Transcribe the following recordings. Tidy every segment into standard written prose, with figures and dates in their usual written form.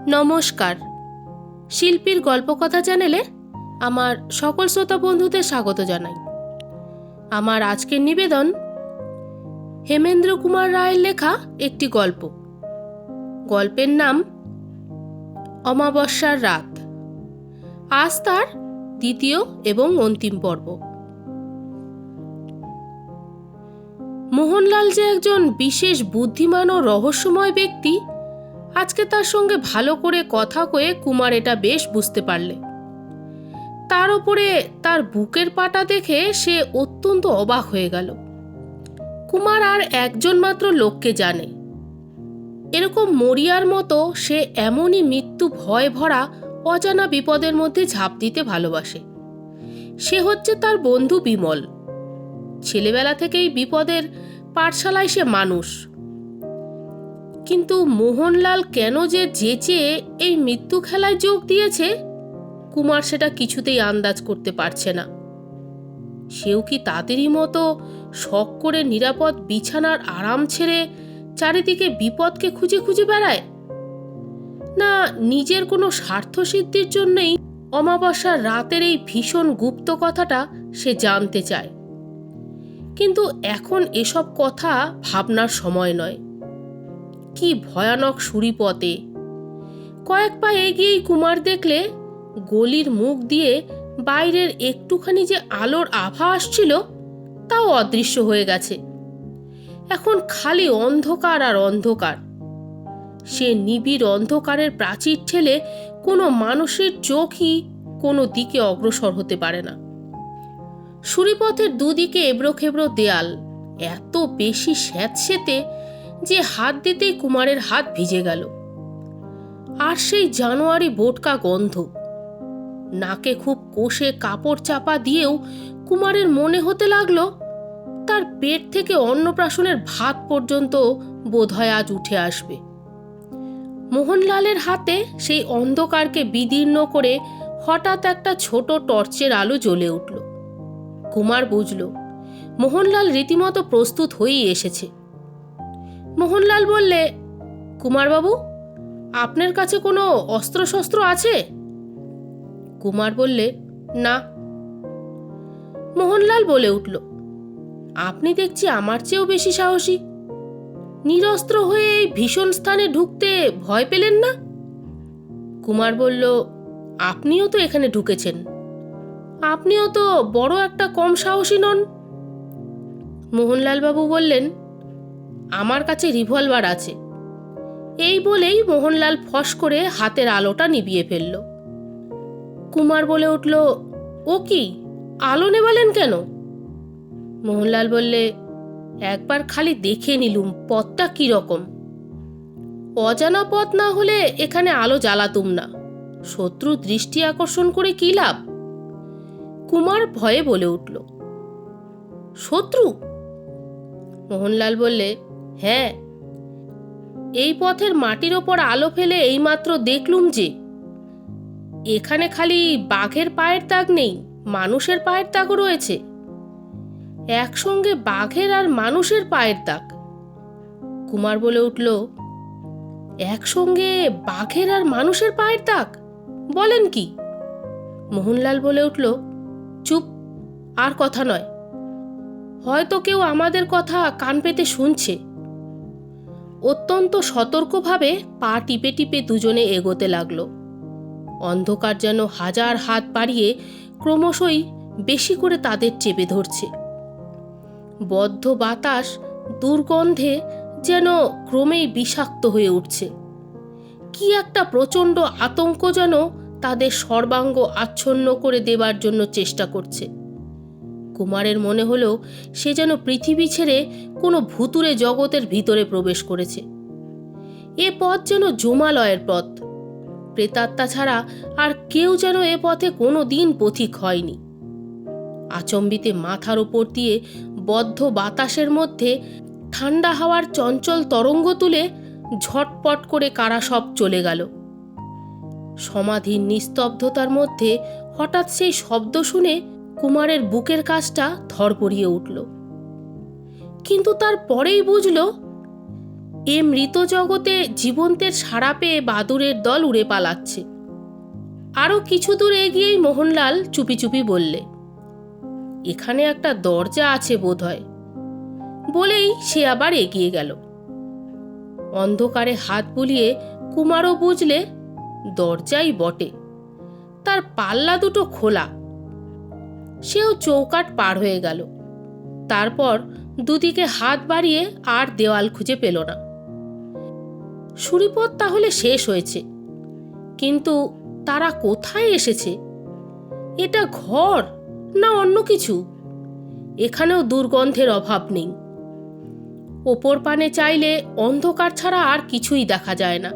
নমস্কার। শিল্পীর গল্পকথা চ্যানেলে আমার সকল শ্রোতা বন্ধুদের স্বাগত জানাই। আমার আজকের নিবেদন হেমেন্দ্র কুমার রায়ের লেখা একটি গল্প। গল্পের নাম অমাবস্যার রাত। আজ তার দ্বিতীয় এবং অন্তিম পর্ব। মোহনলাল যে একজন বিশেষ বুদ্ধিমান ও রহস্যময় ব্যক্তি, আজকে তার সঙ্গে ভালো করে কথা কয়ে কুমার এটা বেশ বুঝতে পারলে। তার উপরে তার বুকের পাটা দেখে সে অত্যন্ত অবাক হয়ে গেল। কুমার আর একজন মাত্র লোককে জানে, এরকম মরিয়ার মতো সে এমনই মৃত্যু ভয় ভরা অজানা বিপদের মধ্যে ঝাঁপ দিতে ভালোবাসে। সে হচ্ছে তার বন্ধু বিমল। ছেলেবেলা থেকেই বিপদের পাঠশালায় সে মানুষ। কিন্তু মোহনলাল কেন যে যেচে এই মৃত্যু খেলায় যোগ দিয়েছে, কুমার সেটা কিছুতেই আন্দাজ করতে পারছে না। সেও কি তাদেরই মতো শখ করে নিরাপদ বিছানার আরাম ছেড়ে চারিদিকে বিপদকে খুঁজে খুঁজে বেড়ায়, না নিজের কোনো স্বার্থসিদ্ধির জন্যই অমাবস্যার রাতের এই ভীষণ গুপ্ত কথাটা সে জানতে চায়। কিন্তু এখন এসব কথা ভাবনার সময় নয়। কি ভয়ানক সুরিপথে! কয়েক পা এগিয়েই কুমার দেখলে গলির মুখ দিয়ে বাইরের একটুখানি যে আলোর আভা আসছিল তাও অদৃশ্য হয়ে গেছে। এখন খালি অন্ধকার আর অন্ধকার। সে নিবিড় অন্ধকারের প্রাচীর ঠেলে কোনো মানুষের চোখই কোনো দিকে অগ্রসর হতে পারে না। সুরিপথের দুদিকে এবড়ো খেবড়ো দেয়াল, এত বেশি স্যাঁতসেঁতে যে হাত দিতেই কুমারের হাত ভিজে গেল। আর সেই জানুয়ারি বোটকা গন্ধ। নাকে খুব কষে কাপড় চাপা দিয়েও কুমারের মনে হতে লাগলো তার পেট থেকে অন্নপ্রাশনের ভাত পর্যন্ত বোধহয় আজ উঠে আসবে। মোহনলালের হাতে সেই অন্ধকারকে বিদীর্ণ করে হঠাৎ একটা ছোট টর্চের আলো জ্বলে উঠল। কুমার বুঝল মোহনলাল রীতিমতো প্রস্তুত হয়েই এসেছে। মোহনলাল বললে, কুমারবাবু, আপনার কাছে কোনো অস্ত্রশস্ত্র আছে? কুমার বললে, না। মোহনলাল বলে উঠল, আপনি দেখছি আমার চেয়েও বেশি সাহসী। নিরস্ত্র হয়ে এই ভীষণ স্থানে ঢুকতে ভয় পেলেন না? কুমার বলল, আপনিও তো এখানে ঢুকেছেন, আপনিও তো বড় একটা কম সাহসী নন। মোহনলাল বাবু বললেন, আমার কাছে রিভলভার আছে। এই বলেই মোহনলাল ফস করে হাতের আলোটা নিভিয়ে ফেলল। কুমার বলে উঠল, ও কি, আলো নেবালেন কেন? মোহনলাল বললে, একবার খালি দেখে নিলুম পথটা কি রকম। অজানা পথ না হলে এখানে আলো জ্বালাতুম না। শত্রু দৃষ্টি আকর্ষণ করে কি লাভ? কুমার ভয়ে বলে উঠল, শত্রু? মোহনলাল বললে, হ্যাঁ, এই পথের মাটির ওপর আলো ফেলে এইমাত্র দেখলুম যে এখানে খালি বাঘের পায়ের দাগ নেই, মানুষের পায়ের দাগও রয়েছে। একসঙ্গে বাঘের আর মানুষের পায়ের দাগ। কুমার বলে উঠল, একসঙ্গে বাঘের আর মানুষের পায়ের দাগ? বলেন কি? মোহনলাল বলে উঠল, চুপ, আর কথা নয়। হয়তো কেউ আমাদের কথা কান পেতে শুনছে। অত্যন্ত সতর্কভাবে পা টিপে টিপে দুজনে এগোতে লাগলো। অন্ধকার যেন হাজার হাত বাড়িয়ে ক্রমশই বেশি করে তাদের চেপে ধরছে। বদ্ধ বাতাস দুর্গন্ধে যেন ক্রমেই বিষাক্ত হয়ে উঠছে। কি একটা প্রচণ্ড আতঙ্ক যেন তাদের সর্বাঙ্গ আচ্ছন্ন করে দেবার জন্য চেষ্টা করছে। কুমারের মনে হলো সে যেন পৃথিবী ছেড়ে কোনো ভুতুরে জগতের ভিতরে প্রবেশ করেছে। এ পথ যেন জমালয়ের পথ। প্রেতাত্মা ছাড়া আর কেউ যেন এ পথে কোনো দিন পথিক হয়নি। আচম্বিতে মাথার উপর দিয়ে বদ্ধ বাতাসের মধ্যে ঠান্ডা হাওয়ার চঞ্চল তরঙ্গ তুলে ঝটপট করে কারা সব চলে গেল। সমাধির নিস্তব্ধতার মধ্যে হঠাৎ সেই শব্দ শুনে কুমারের বুকের কাছটা ধরপড়িয়ে উঠল। কিন্তু তার পরেই বুঝল এ মৃত জগতে জীবন্তের সাড়া পেয়ে বাদুড়ের দল উড়ে পালাচ্ছে। আরও কিছু দূর এগিয়েই মোহনলাল চুপি চুপি বললে, এখানে একটা দরজা আছে বোধহয়। বলেই সে আবার এগিয়ে গেল। অন্ধকারে হাত বুলিয়ে কুমারও বুঝলে দরজাই বটে, তার পাল্লা দুটো খোলা। সেও চৌকাঠ পার হয়ে গেল। তারপর দুদিকে হাত বাড়িয়ে আর দেওয়াল খুঁজে পেল না। সুড়িপথ তাহলে শেষ হয়েছে, কিন্তু তারা কোথায় এসেছে? এটা ঘর না অন্য কিছু? এখানেও দুর্গন্ধের অভাব নেই। ওপর পানে চাইলে অন্ধকার ছাড়া আর কিছুই দেখা যায় না,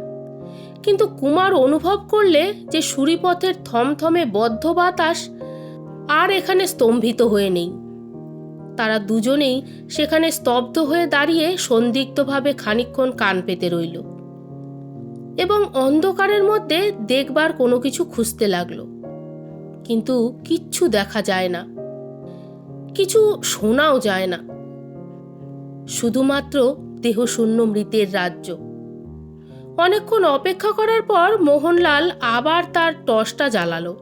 কিন্তু কুমার অনুভব করলে যে সুড়িপথের থমথমে বদ্ধ বাতাস আর এখানে স্তম্ভিত হয়ে নেই। তারা দুজনেই সেখানে স্তব্ধ হয়ে দাঁড়িয়ে সন্দিগ্ধভাবে খানিকক্ষণ কান পেতে রইল এবং অন্ধকারের মধ্যে দেখবার কোনো কিছু খুঁজতে লাগলো। কিন্তু কিচ্ছু দেখা যায় না, কিছু শোনাও যায় না, শুধুমাত্র দেহশূন্য মৃতের রাজ্য। অনেকক্ষণ অপেক্ষা করার পর মোহনলাল আবার তার টর্চটা জ্বালালো।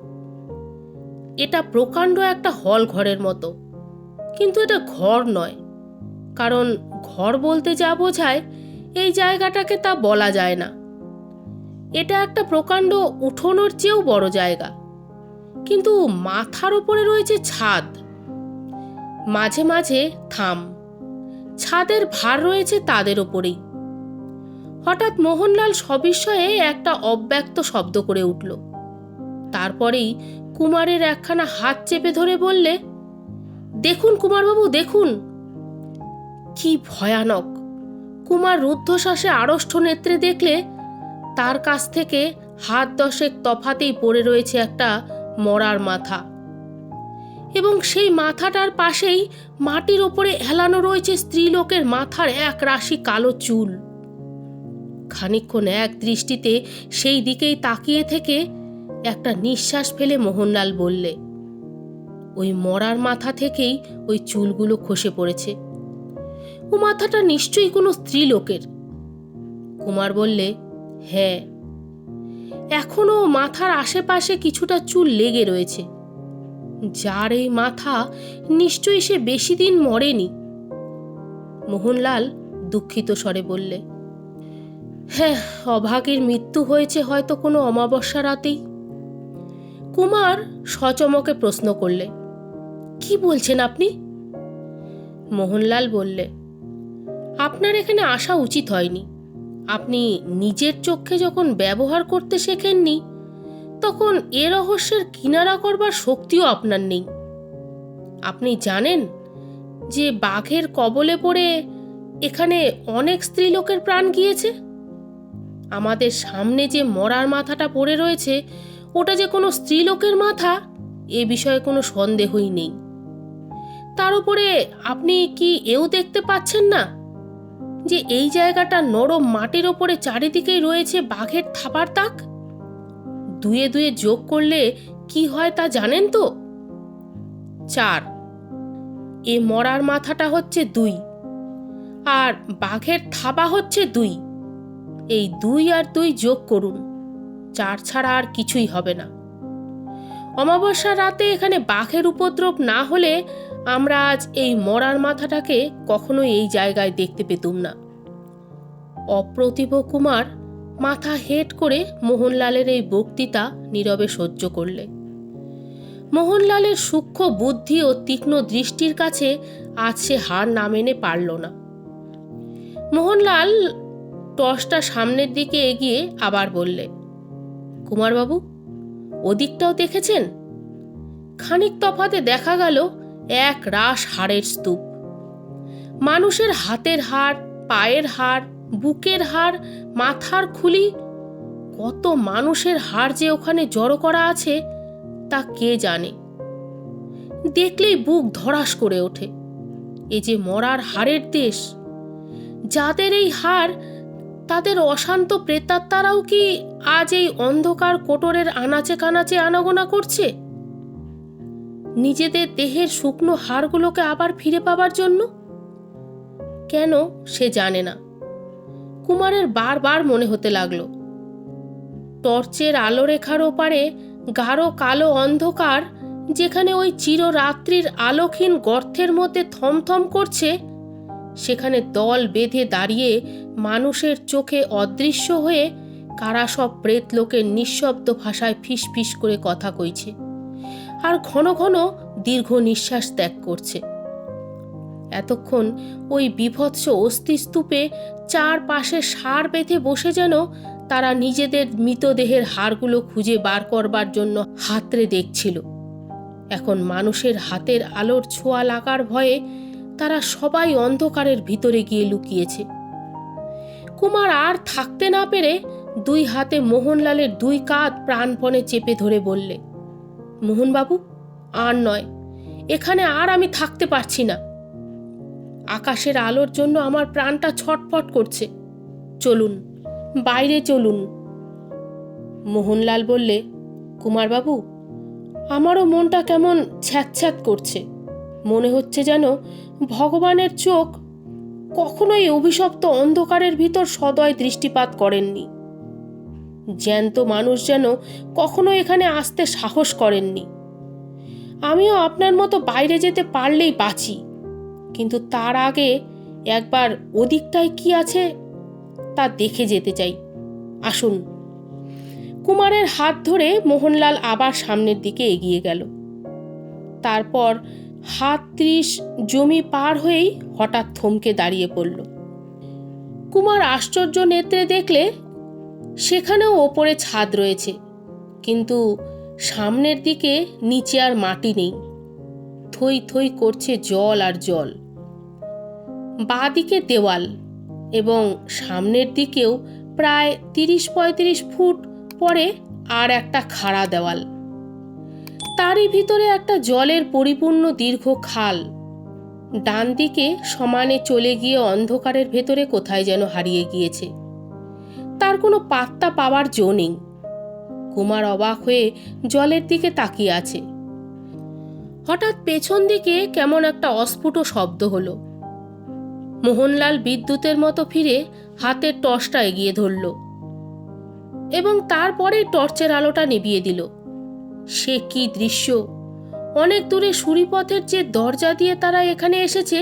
এটা প্রকাণ্ড একটা হল ঘরের মতো, কিন্তু এটা ঘর নয়, কারণ ঘর বলতে যা বোঝায় এই জায়গাটাকে তা বলা যায় না। এটা একটা প্রকাণ্ড উঠোনের চেয়েও বড় জায়গা, কিন্তু মাথার ওপরে রয়েছে ছাদ, মাঝে মাঝে থাম। ছাদের ভার রয়েছে তাদের ওপরেই। হঠাৎ মোহনলাল সবিস্ময়ে একটা অব্যক্ত শব্দ করে উঠল। তারপরেই কুমারের একখানা হাত চেপে ধরে বললে, দেখুন কুমারবাবু, দেখুন। কি ভয়ানক! কুমার রুদ্ধশ্বাসে আড়ষ্ট নেত্রে দেখলে তার কাছ থেকে হাত দশেক তফাতেই পড়ে রয়েছে একটা মরার মাথা, এবং সেই মাথাটার পাশেই মাটির ওপরে হেলানো রয়েছে স্ত্রীলোকের মাথার এক রাশি কালো চুল। খানিকক্ষণ এক দৃষ্টিতে সেই দিকেই তাকিয়ে থেকে একটা নিঃশ্বাস ফেলে মোহনলাল বললে, ওই মরার মাথা থেকেই ওই চুলগুলো খসে পড়েছে। ও মাথাটা নিশ্চয়ই কোনো স্ত্রীলোকের। কুমার বললে, হ্যাঁ, এখনো মাথার আশেপাশে কিছুটা চুল লেগে রয়েছে। যার এই মাথা, নিশ্চয়ই সে বেশি দিন মরেনি। মোহনলাল দুঃখিত স্বরে বললে, হ্যাঁ, অভাগীর মৃত্যু হয়েছে হয়তো কোনো অমাবস্যা রাতেই। কুমার সচমকে প্রশ্ন করলে, কি বলছেন আপনি? মোহনলাল বললে, আপনার এখানে আসা উচিত হয়নি। আপনি নিজের চোখে যখন ব্যবহার করতে শেখেননি, তখন এ রহস্যের কিনারা করবার শক্তিও আপনার নেই। আপনি জানেন যে বাঘের কবলে পড়ে এখানে অনেক স্ত্রীলোকের প্রাণ গিয়েছে। আমাদের সামনে যে মরার মাথাটা পড়ে রয়েছে, ওটা যে কোনো স্ত্রীলোকের মাথা, এ বিষয়ে কোনো সন্দেহই নেই। তার উপরে আপনি কি এও দেখতে পাচ্ছেন না যে এই জায়গাটা নরম মাটির ওপরে চারিদিকেই রয়েছে বাঘের থাবার দাগ? দুয়ে দুয়ে যোগ করলে কি হয় তা জানেন তো? 4। এ মরার মাথাটা হচ্ছে 2, আর বাঘের থাবা হচ্ছে 2। এই 2 আর 2 যোগ করুন, 4 ছাড়া আর কিছুই হবে না। অমাবস্যার রাতে এখানে বাঘের উপদ্রব না হলে আমরা আজ এই মরার মাথাটাকে কখনোই এই জায়গায় দেখতে পেতুম না। অপ্রতিভ কুমার মাথা হেঁট করে মোহনলালের এই বক্তৃতা নীরবে সহ্য করলে। মোহনলালের সূক্ষ্ম বুদ্ধি ও তীক্ষ্ণ দৃষ্টির কাছে আজ সে হার না মেনে পারল না। মোহনলাল টর্চটা সামনের দিকে এগিয়ে আবার বললে, কুমারবাবু, ওদিকটাও দেখেছেন? খানিক তফাতে দেখা গেল এক রাশ হাড়ের স্তূপ। মানুষের হাতের হাড়, পায়ের হাড়, বুকের হাড়, মাথার খুলি, কত মানুষের হাড় যে ওখানে জড়ো করা আছে তা কে জানে। দেখলেই বুক ধড়াস করে ওঠে। এ যে মরার হাড়ের দেশ। যাদের এই হাড়, তাদের অশান্ত প্রেতাত্মারাও কি আজ এই অন্ধকার কোটরের আনাচে কানাচে আনাগোনা করছে, নিজেদের দেহের শুকনো হাড়গুলোকে আবার ফিরে পাবার জন্য? কেন সে জানে না। কুমারের বারবার মনে হতে লাগলো টর্চের আলোরেখার ওপারে গাঢ় কালো অন্ধকার যেখানে ওই চিররাত্রির আলোকহীন গর্তের মধ্যে থমথম করছে, সেখানে দল বেঁধে দাঁড়িয়ে মানুষের চোখে অদৃশ্য হয়ে কারা সব প্রেত লোকের নিঃশব্দ ভাষায় ফিস ফিস করে কথা কইছে আর ঘন ঘন দীর্ঘ নিঃশ্বাস ত্যাগ করছে। এতক্ষণ ওই বিভৎস অস্থিস্তূপে চারপাশে সার বেঁধে বসে যেন তারা নিজেদের মৃতদেহের হাড়গুলো খুঁজে বার করবার জন্য হাতড়ে দেখছিল। এখন মানুষের হাতের আলোর ছোঁয়া লাগার ভয়ে তারা সবাই অন্ধকারের ভিতরে গিয়ে লুকিয়েছে। কুমার আর থাকতে না পেরে দুই হাতে মোহনলালের দুই কাঁধ প্রাণপণে চেপে ধরে বললে, মোহনবাবু, আর নয়, এখানে আর আমি থাকতে পারছি না। আকাশের আলোর জন্য আমার প্রাণটা ছটফট করছে। চলুন, বাইরে চলুন। মোহনলাল বললে, কুমারবাবু, আমারও মনটা কেমন ছ্যাঁতছ্যাঁত করছে। মনে হচ্ছে যেন ভগবানের চোখ কখনোই অভিশপ্ত অন্ধকারের ভিতর সদয় দৃষ্টিপাত করেননি। জ্যান্ত মানুষ যেন কখনো এখানে আসতে সাহস করেননি। আমিও আপনার মতো বাইরে যেতে পারলেই বাঁচি, কিন্তু তার আগে একবার ওদিকটায় কি আছে তা দেখে যেতে চাই। আসুন। কুমারের হাত ধরে মোহনলাল আবার সামনের দিকে এগিয়ে গেল। তারপর হাত 30 জমি পার হয়েই হঠাৎ থমকে দাঁড়িয়ে পড়ল। কুমার আশ্চর্য নেত্রে দেখলে সেখানেও ওপরে ছাদ রয়েছে, কিন্তু সামনের দিকে নিচে আর মাটি নেই। থই থই করছে জল আর জল। বাঁ দিকে দেওয়াল এবং সামনের দিকেও প্রায় 30-35 ফুট পরে আর একটা খাড়া দেওয়াল। তারই ভিতরে একটা জলের পরিপূর্ণ দীর্ঘ খাল। ডান দিকে সমানে চলে গিয়ে অন্ধকারের ভেতরে কোথায় যেন হারিয়ে গিয়েছে। তার কোনো পাত্তা পাওয়ার জো নেই। কুমার অবাক হয়ে জলের দিকে তাকিয়ে আছে। হঠাৎ পেছন দিকে কেমন একটা অস্ফুট শব্দ হলো। মোহনলাল বিদ্যুতের মতো ফিরে হাতের টর্চটা এগিয়ে ধরল এবং তারপরে টর্চের আলোটা নিভিয়ে দিল। সে কি দৃশ্য! অনেক দূরে সুড়িপথের যে দরজা দিয়ে তারা এখানে এসেছে,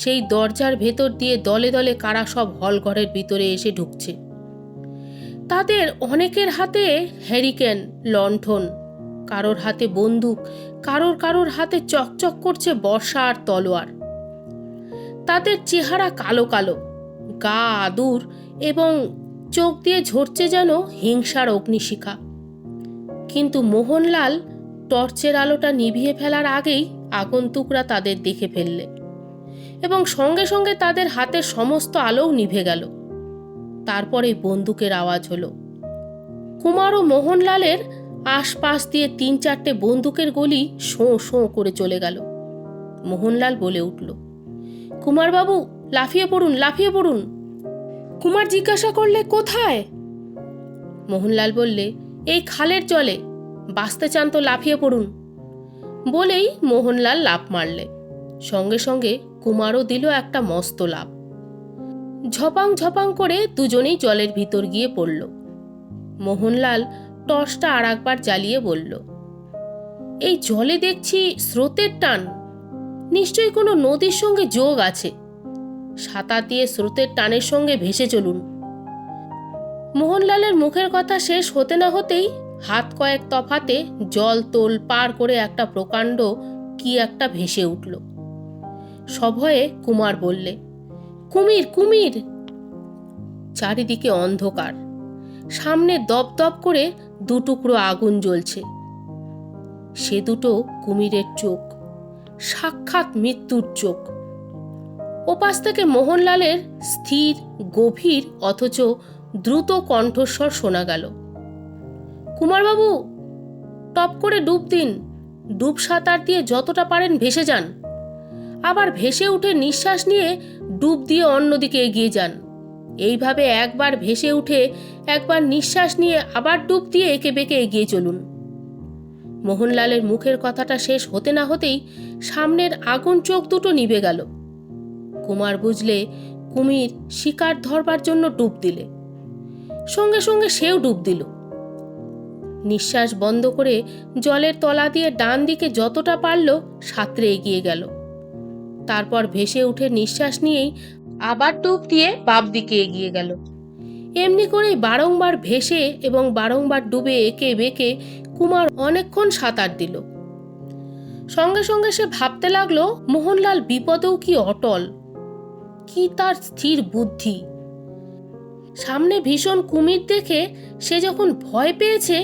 সেই দরজার ভেতর দিয়ে দলে দলে কারা সব হলঘরের ভিতরে এসে ঢুকছে। তাদের অনেকের হাতে হ্যারিকেন, লণ্ঠন, কারোর হাতে বন্দুক, কারোর হাতে চকচক করছে বর্ষা আর তলোয়ার। তাদের চেহারা কালো কালো, গা আদুর এবং চোখ দিয়ে ঝরছে যেন হিংসার অগ্নিশিখা। কিন্তু মোহনলাল টর্চের আলোটা নিভিয়ে ফেলার আগেই আগন্তুকরা তাদের দেখে ফেললে এবং সঙ্গে সঙ্গে তাদের হাতের সমস্ত আলোও নিভে গেল। তারপরে বন্দুকের আওয়াজ হলো। কুমার ও মোহনলালের আশপাশ দিয়ে 3-4টে বন্দুকের গুলি শোঁ শোঁ করে চলে গেল। মোহনলাল বলে উঠল, কুমারবাবু, লাফিয়ে পড়ুন, লাফিয়ে পড়ুন। কুমার জিজ্ঞাসা করলে, কোথায়? মোহনলাল বললে, এই খালের জলে। বাঁচতে চান তো লাফিয়ে পড়ুন। বলেই মোহনলাল লাফ মারলে। সঙ্গে সঙ্গে কুমারও দিল একটা মস্ত লাফ। ঝপাং ঝপাং করে দুজনেই জলের ভিতর গিয়ে পড়ল। মোহনলাল টর্চটা আর একবার জ্বালিয়ে বলল, এই জলে দেখছি স্রোতের টান। নিশ্চয়ই কোনো নদীর সঙ্গে যোগ আছে। সাঁতার দিয়ে স্রোতের টানের সঙ্গে ভেসে চলুন। মোহনলালের মুখের কথা শেষ হতে না হতেই হাত কয়েক তফাতে জল তোল পার করে একটা প্রকাণ্ড কি একটা ভেসে উঠল। সভয়ে কুমার বললে, কুমির, কুমির। চারিদিকে অন্ধকার। সামনে দপদপ করে 2 টুকরো আগুন জ্বলছে। সে দুটো কুমিরের চোখ, সাক্ষাৎ মৃত্যুর চোখ। ওপাশ থেকে মোহনলালের স্থির, গভীর অথচ দ্রুত কণ্ঠস্বর শোনা গেল, কুমারবাবু, টপ করে ডুব দিন। ডুব সাঁতার দিয়ে যতটা পারেন ভেসে যান। আবার ভেসে উঠে নিঃশ্বাস নিয়ে ডুব দিয়ে অন্যদিকে এগিয়ে যান। এইভাবে একবার ভেসে উঠে একবার নিঃশ্বাস নিয়ে আবার ডুব দিয়ে এঁকে বেঁকে এগিয়ে চলুন। মোহনলালের মুখের কথাটা শেষ হতে না হতেই সামনের আগুন চোখ দুটো নিভে গেল। কুমার বুঝলে কুমির শিকার ধরবার জন্য ডুব দিলে। সঙ্গে সঙ্গে সেও ডুব দিল। নিঃশ্বাস বন্ধ করে জলের তলা দিয়ে ডান দিকে যতটা পারল সাঁতরে এগিয়ে গেল। তারপর ভেসে উঠে নিঃশ্বাস নিয়েই আবার ডুব দিয়ে বাম দিকে এগিয়ে গেল। এমনি করেই বারংবার ভেসে এবং বারংবার ডুবে এঁকে বেঁকে কুমার অনেকক্ষণ সাঁতার দিল। সঙ্গে সঙ্গে সে ভাবতে লাগলো, মোহনলাল বিপদেও কি অটল, কি তার স্থির বুদ্ধি। সামনে ভীষণ কুমির দেখে সে যখন ভয় পেয়েছে,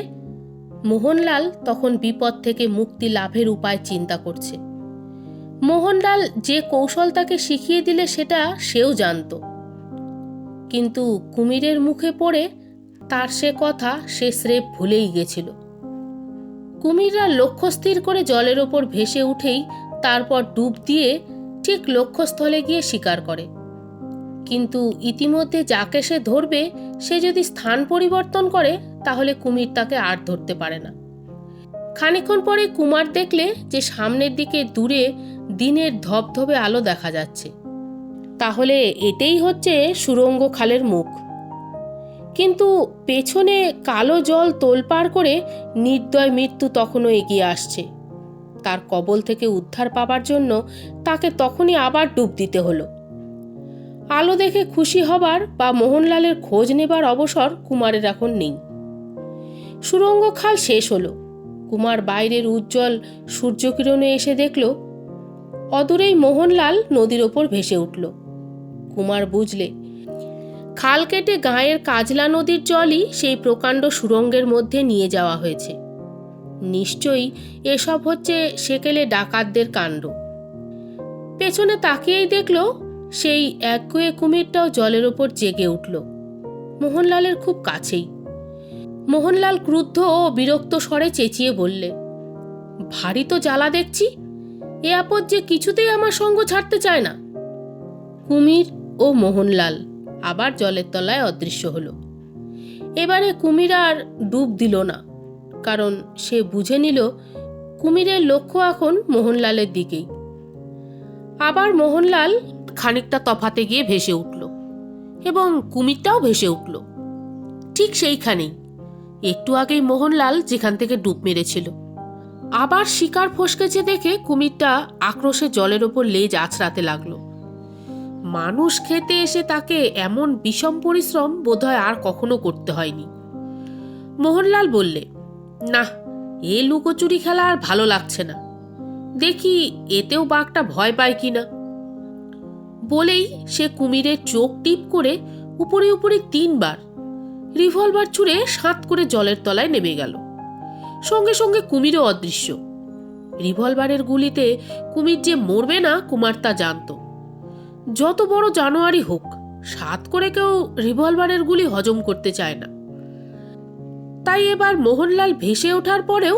মোহনলাল তখন বিপদ থেকে মুক্তি লাভের উপায় চিন্তা করছে। মোহনলাল যে কৌশল তাকে শিখিয়ে দিলে সেটা সেও জানত, কিন্তু কুমিরের মুখে পড়ে তার সে কথা সে স্রেফ ভুলেই গেছিল। কুমিররা লক্ষ্য স্থির করে জলের ওপর ভেসে উঠেই তারপর ডুব দিয়ে ঠিক লক্ষ্যস্থলে গিয়ে শিকার করে। কিন্তু ইতিমধ্যে যাকে সে ধরবে সে যদি স্থান পরিবর্তন করে তাহলে কুমির তাকে আর ধরতে পারে না। খানিকক্ষণ পরে কুমার দেখলে যে সামনের দিকে দূরে দিনের ধবধবে আলো দেখা যাচ্ছে। তাহলে এটাই হচ্ছে সুরঙ্গ খালের মুখ। কিন্তু পেছনে কালো জল তোলপাড় করে নির্দয় মৃত্যু তখনও এগিয়ে আসছে। তার কবল থেকে উদ্ধার পাবার জন্য তাকে তখনই আবার ডুব দিতে হলো। আলো দেখে খুশি হবার বা মোহনলালের খোঁজ নেবার অবসর কুমারের এখন নেই। সুরঙ্গ খাল শেষ হলো। কুমার বাইরের উজ্জ্বল সূর্যকিরণে এসে দেখল অদূরেই মোহনলাল নদীর ওপর ভেসে উঠল। কুমার বুঝলে খাল কেটে গাঁয়ের কাজলা নদীর জলই সেই প্রকাণ্ড সুরঙ্গের মধ্যে নিয়ে যাওয়া হয়েছে। নিশ্চয়ই এসব হচ্ছে সেকেলে ডাকাতদের কাণ্ড। পেছনে তাকিয়েই দেখল সেই একগুঁয়ে কুমিরটাও জলের ওপর জেগে উঠল, মোহনলালের খুব কাছেই। মোহনলাল ক্রুদ্ধ ও বিরক্ত স্বরে চেঁচিয়ে বললে, ভারী তো জ্বালা দেখছি, এ আপদ যে কিছুতেই আমার সঙ্গ ছাড়তে চায় না। কুমির ও মোহনলাল আবার জলের তলায় অদৃশ্য হলো। এবারে কুমির আর ডুব দিল না, কারণ সে বুঝে নিল কুমিরের লক্ষ্য এখন মোহনলালের দিকেই। আবার মোহনলাল খানিকটা তফাতে গিয়ে ভেসে উঠল এবং কুমিরটাও ভেসে উঠল ঠিক সেইখানেই, একটু আগেই মোহনলাল যেখান থেকে ডুব মেরেছিল। আবার শিকার ফসকেছে দেখে কুমিরটা আক্রোশে জলের ওপর লেজ আছড়াতে লাগলো। মানুষ খেতে এসে তাকে এমন বিষম পরিশ্রম বোধহয় আর কখনো করতে হয়নি। মোহনলাল বললে, না, এ লুকোচুরি খেলা আর ভালো লাগছে না, দেখি এতেও বাঘটা ভয় পায় কিনা। বলেই সে কুমিরের চোখ টিপ করে উপরে উপরে 3 বার রিভলভার ছুঁড়ে সাঁত করে জলের তলায় নেমে গেল। সঙ্গে সঙ্গে কুমিরও অদৃশ্য। রিভলভারের গুলিতে কুমির যে মরবে না কুমার তা জানত। যত বড় জানোয়ারই হোক, সাত করে কেউ রিভলভারের গুলি হজম করতে চায় না। তাই এবার মোহনলাল ভেসে ওঠার পরেও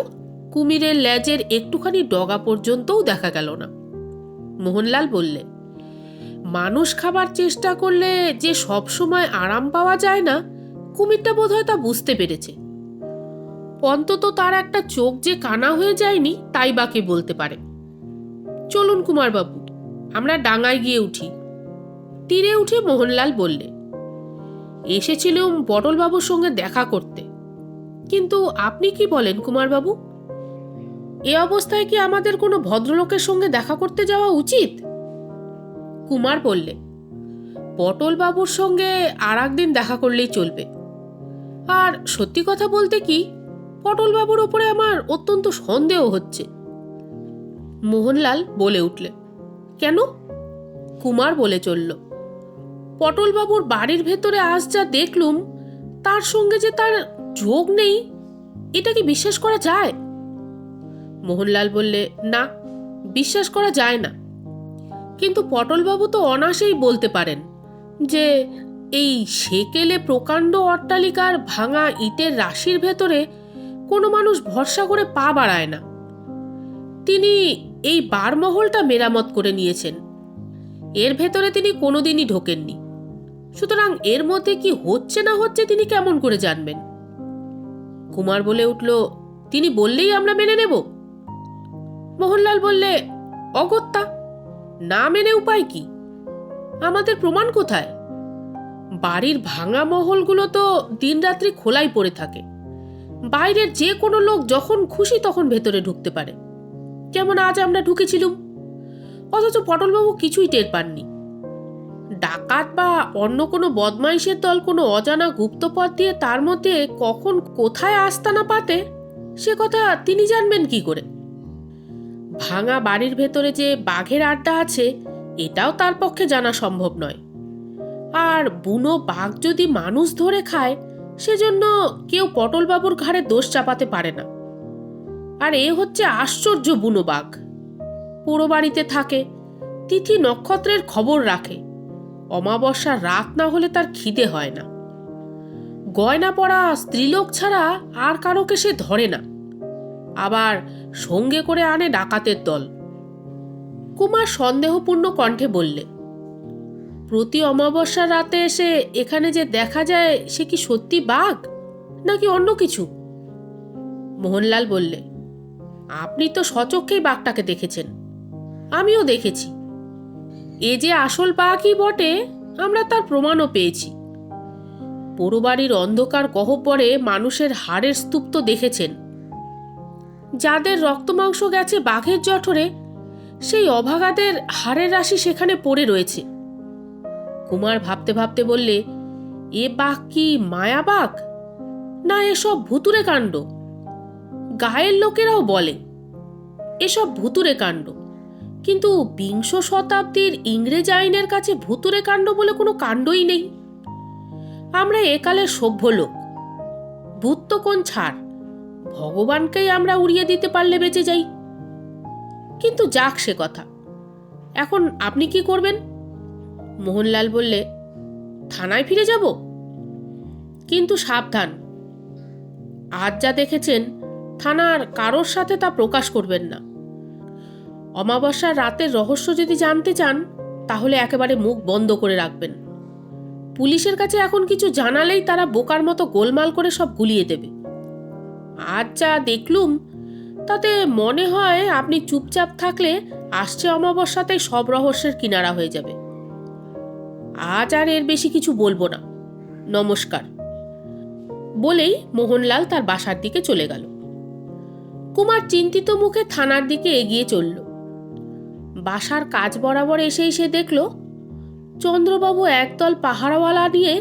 কুমিরের লেজের একটুখানি ডগা পর্যন্তও দেখা গেল না। মোহনলাল বললে, মানুষ খাবার চেষ্টা করলে যে সব সময় আরাম পাওয়া যায় না, কুমিরটা বোধহয় তা বুঝতে পেরেছে। অন্তত তার একটা চোখ যে কানা হয়ে যায়নি তাই বাকে বলতে পারে। চলুন কুমারবাবু, আমরা ডাঙায় গিয়ে উঠি। তীরে উঠে মোহনলাল বললে, এসেছিলুম পটলবাবুর সঙ্গে দেখা করতে, কিন্তু আপনি কি বলেন কুমারবাবু, এ অবস্থায় কি আমাদের কোনো ভদ্রলোকের সঙ্গে দেখা করতে যাওয়া উচিত? কুমার বললে, পটলবাবুর সঙ্গে আর একদিন দেখা করলেই চলবে। আর সত্যি কথা বলতে কি, পটলবাবুর ওপরে আমার অত্যন্ত সন্দেহ হচ্ছে। মোহনলাল বলে উঠলে, কেন? কুমার বলে চলল, পটলবাবুর বাড়ির ভেতরে আজ যা দেখলুম তার সঙ্গে যে তার যোগ নেই, এটা কি বিশ্বাস করা যায়? মোহনলাল বললে, না, বিশ্বাস করা যায় না। কিন্তু পটলবাবু তো অনায়াসেই বলতে পারেন যে এই সেকেলে প্রকাণ্ড অট্টালিকার ভাঙা ইটের রাশির ভেতরে কোনো মানুষ ভরসা করে পা বাড়ায় না। তিনি এই বারমহলটা মেরামত করে নিয়েছেন, এর ভেতরে তিনি কোনোদিনই ঢোকেননি। সুতরাং এর মধ্যে কি হচ্ছে না হচ্ছে তিনি কেমন করে জানবেন? কুমার বলে উঠল, তিনি বললেই আমরা মেনে নেব? মোহনলাল বললে, অগত্যা, না মেনে উপায় কি? আমাদের প্রমাণ কোথায়? বাড়ির ভাঙা মহলগুলো তো দিনরাত্রি খোলাই পড়ে থাকে। বাইরের যে কোনো লোক যখন খুশি তখন ভেতরে ঢুকতে পারে, যেমন আজ আমরা ঢুকেছিলুম। অথচ পটলবাবু কিছুই টের পাননি। ডাকাত বা অন্য কোনো বদমাইশের দল কোনো অজানা গুপ্তপথ দিয়ে তার মধ্যে কখন কোথায় আস্তানা পাতে, সে কথা তিনি জানবেন কি করে? ভাঙা বাড়ির ভেতরে যে বাঘের আড্ডা আছে, এটাও তার পক্ষে জানা সম্ভব নয়। আর বুনো বাঘ যদি মানুষ ধরে খায়, সেজন্য কেউ পটলবাবুর ঘাড়ে দোষ চাপাতে পারে না। আর এ হচ্ছে আশ্চর্য বুনো বাঘ। পুরো বাড়িতে থাকে, তিথি নক্ষত্রের খবর রাখে, অমাবস্যার রাত না হলে তার খিদে হয় না। গয়না পরা স্ত্রীলোক ছাড়া আর কারোকে সে ধরে না। আবার সঙ্গে করে আনে ডাকাতের দল। কুমার সন্দেহপূর্ণ কণ্ঠে বললে, প্রতি অমাবস্যার রাতে এসে এখানে যে দেখা যায়, সে কি সত্যি বাঘ নাকি অন্য কিছু? মোহনলাল বললে, আপনি তো স্বচক্ষেই বাঘটাকে দেখেছেন, আমিও দেখেছি। এ যে আসল বাঘই বটে, আমরা তার প্রমাণও পেয়েছি। পোড়ো বাড়ির অন্ধকার গহ্বরে মানুষের হাড়ের স্তূপ তো দেখেছেন। যাদের রক্তমাংস গেছে বাঘের জঠরে, সেই অভাগাদের হাড়ের রাশি সেখানে পড়ে রয়েছে। কুমার ভাবতে ভাবতে বললে, এ বাঘ কি মায়া বাঘ, না এসব ভুতুরে কাণ্ড? গায়ের লোকেরাও বলে এসব ভুতুরে কাণ্ড, কিন্তু বিংশ শতাব্দীর ইংরেজ আইনের কাছে ভুতুরে কাণ্ড বলে কোনো কাণ্ডই নেই। আমরা একালের সভ্য লোক, ভূত তো কোন ছাড়, ভগবানকেই আমরা উড়িয়ে দিতে পারলে বেঁচে যাই। কিন্তু যাক সে কথা, এখন আপনি কি করবেন? মোহনলাল বললে, থানায় ফিরে যাব, কিন্তু সাবধান। আজ যা দেখেছেন, থানার কারোর সাথে তা প্রকাশ করবেন না। অমাবস্যার রাতের রহস্য যদি জানতে চান, তাহলে একেবারে মুখ বন্ধ করে রাখবেন। পুলিশের কাছে এখন কিছু জানালেই তারা বোকার মতো গোলমাল করে সব গুলিয়ে দেবে। আজ যা দেখলুম, তাতে মনে হয় আপনি চুপচাপ থাকলে আসছে অমাবস্যাতেই সব রহস্যের কিনারা হয়ে যাবে। আজ আর এর বেশি কিছু বলবো না, নমস্কার। বলেই মোহনলাল তার বাসার দিকে চলে গেল। কুমার চিন্তিত মুখে থানার দিকে এগিয়ে চলল। বাসার কাজ বরাবর এসেই সে দেখল চন্দ্রবাবু একদল পাহারাওয়ালা নিয়ে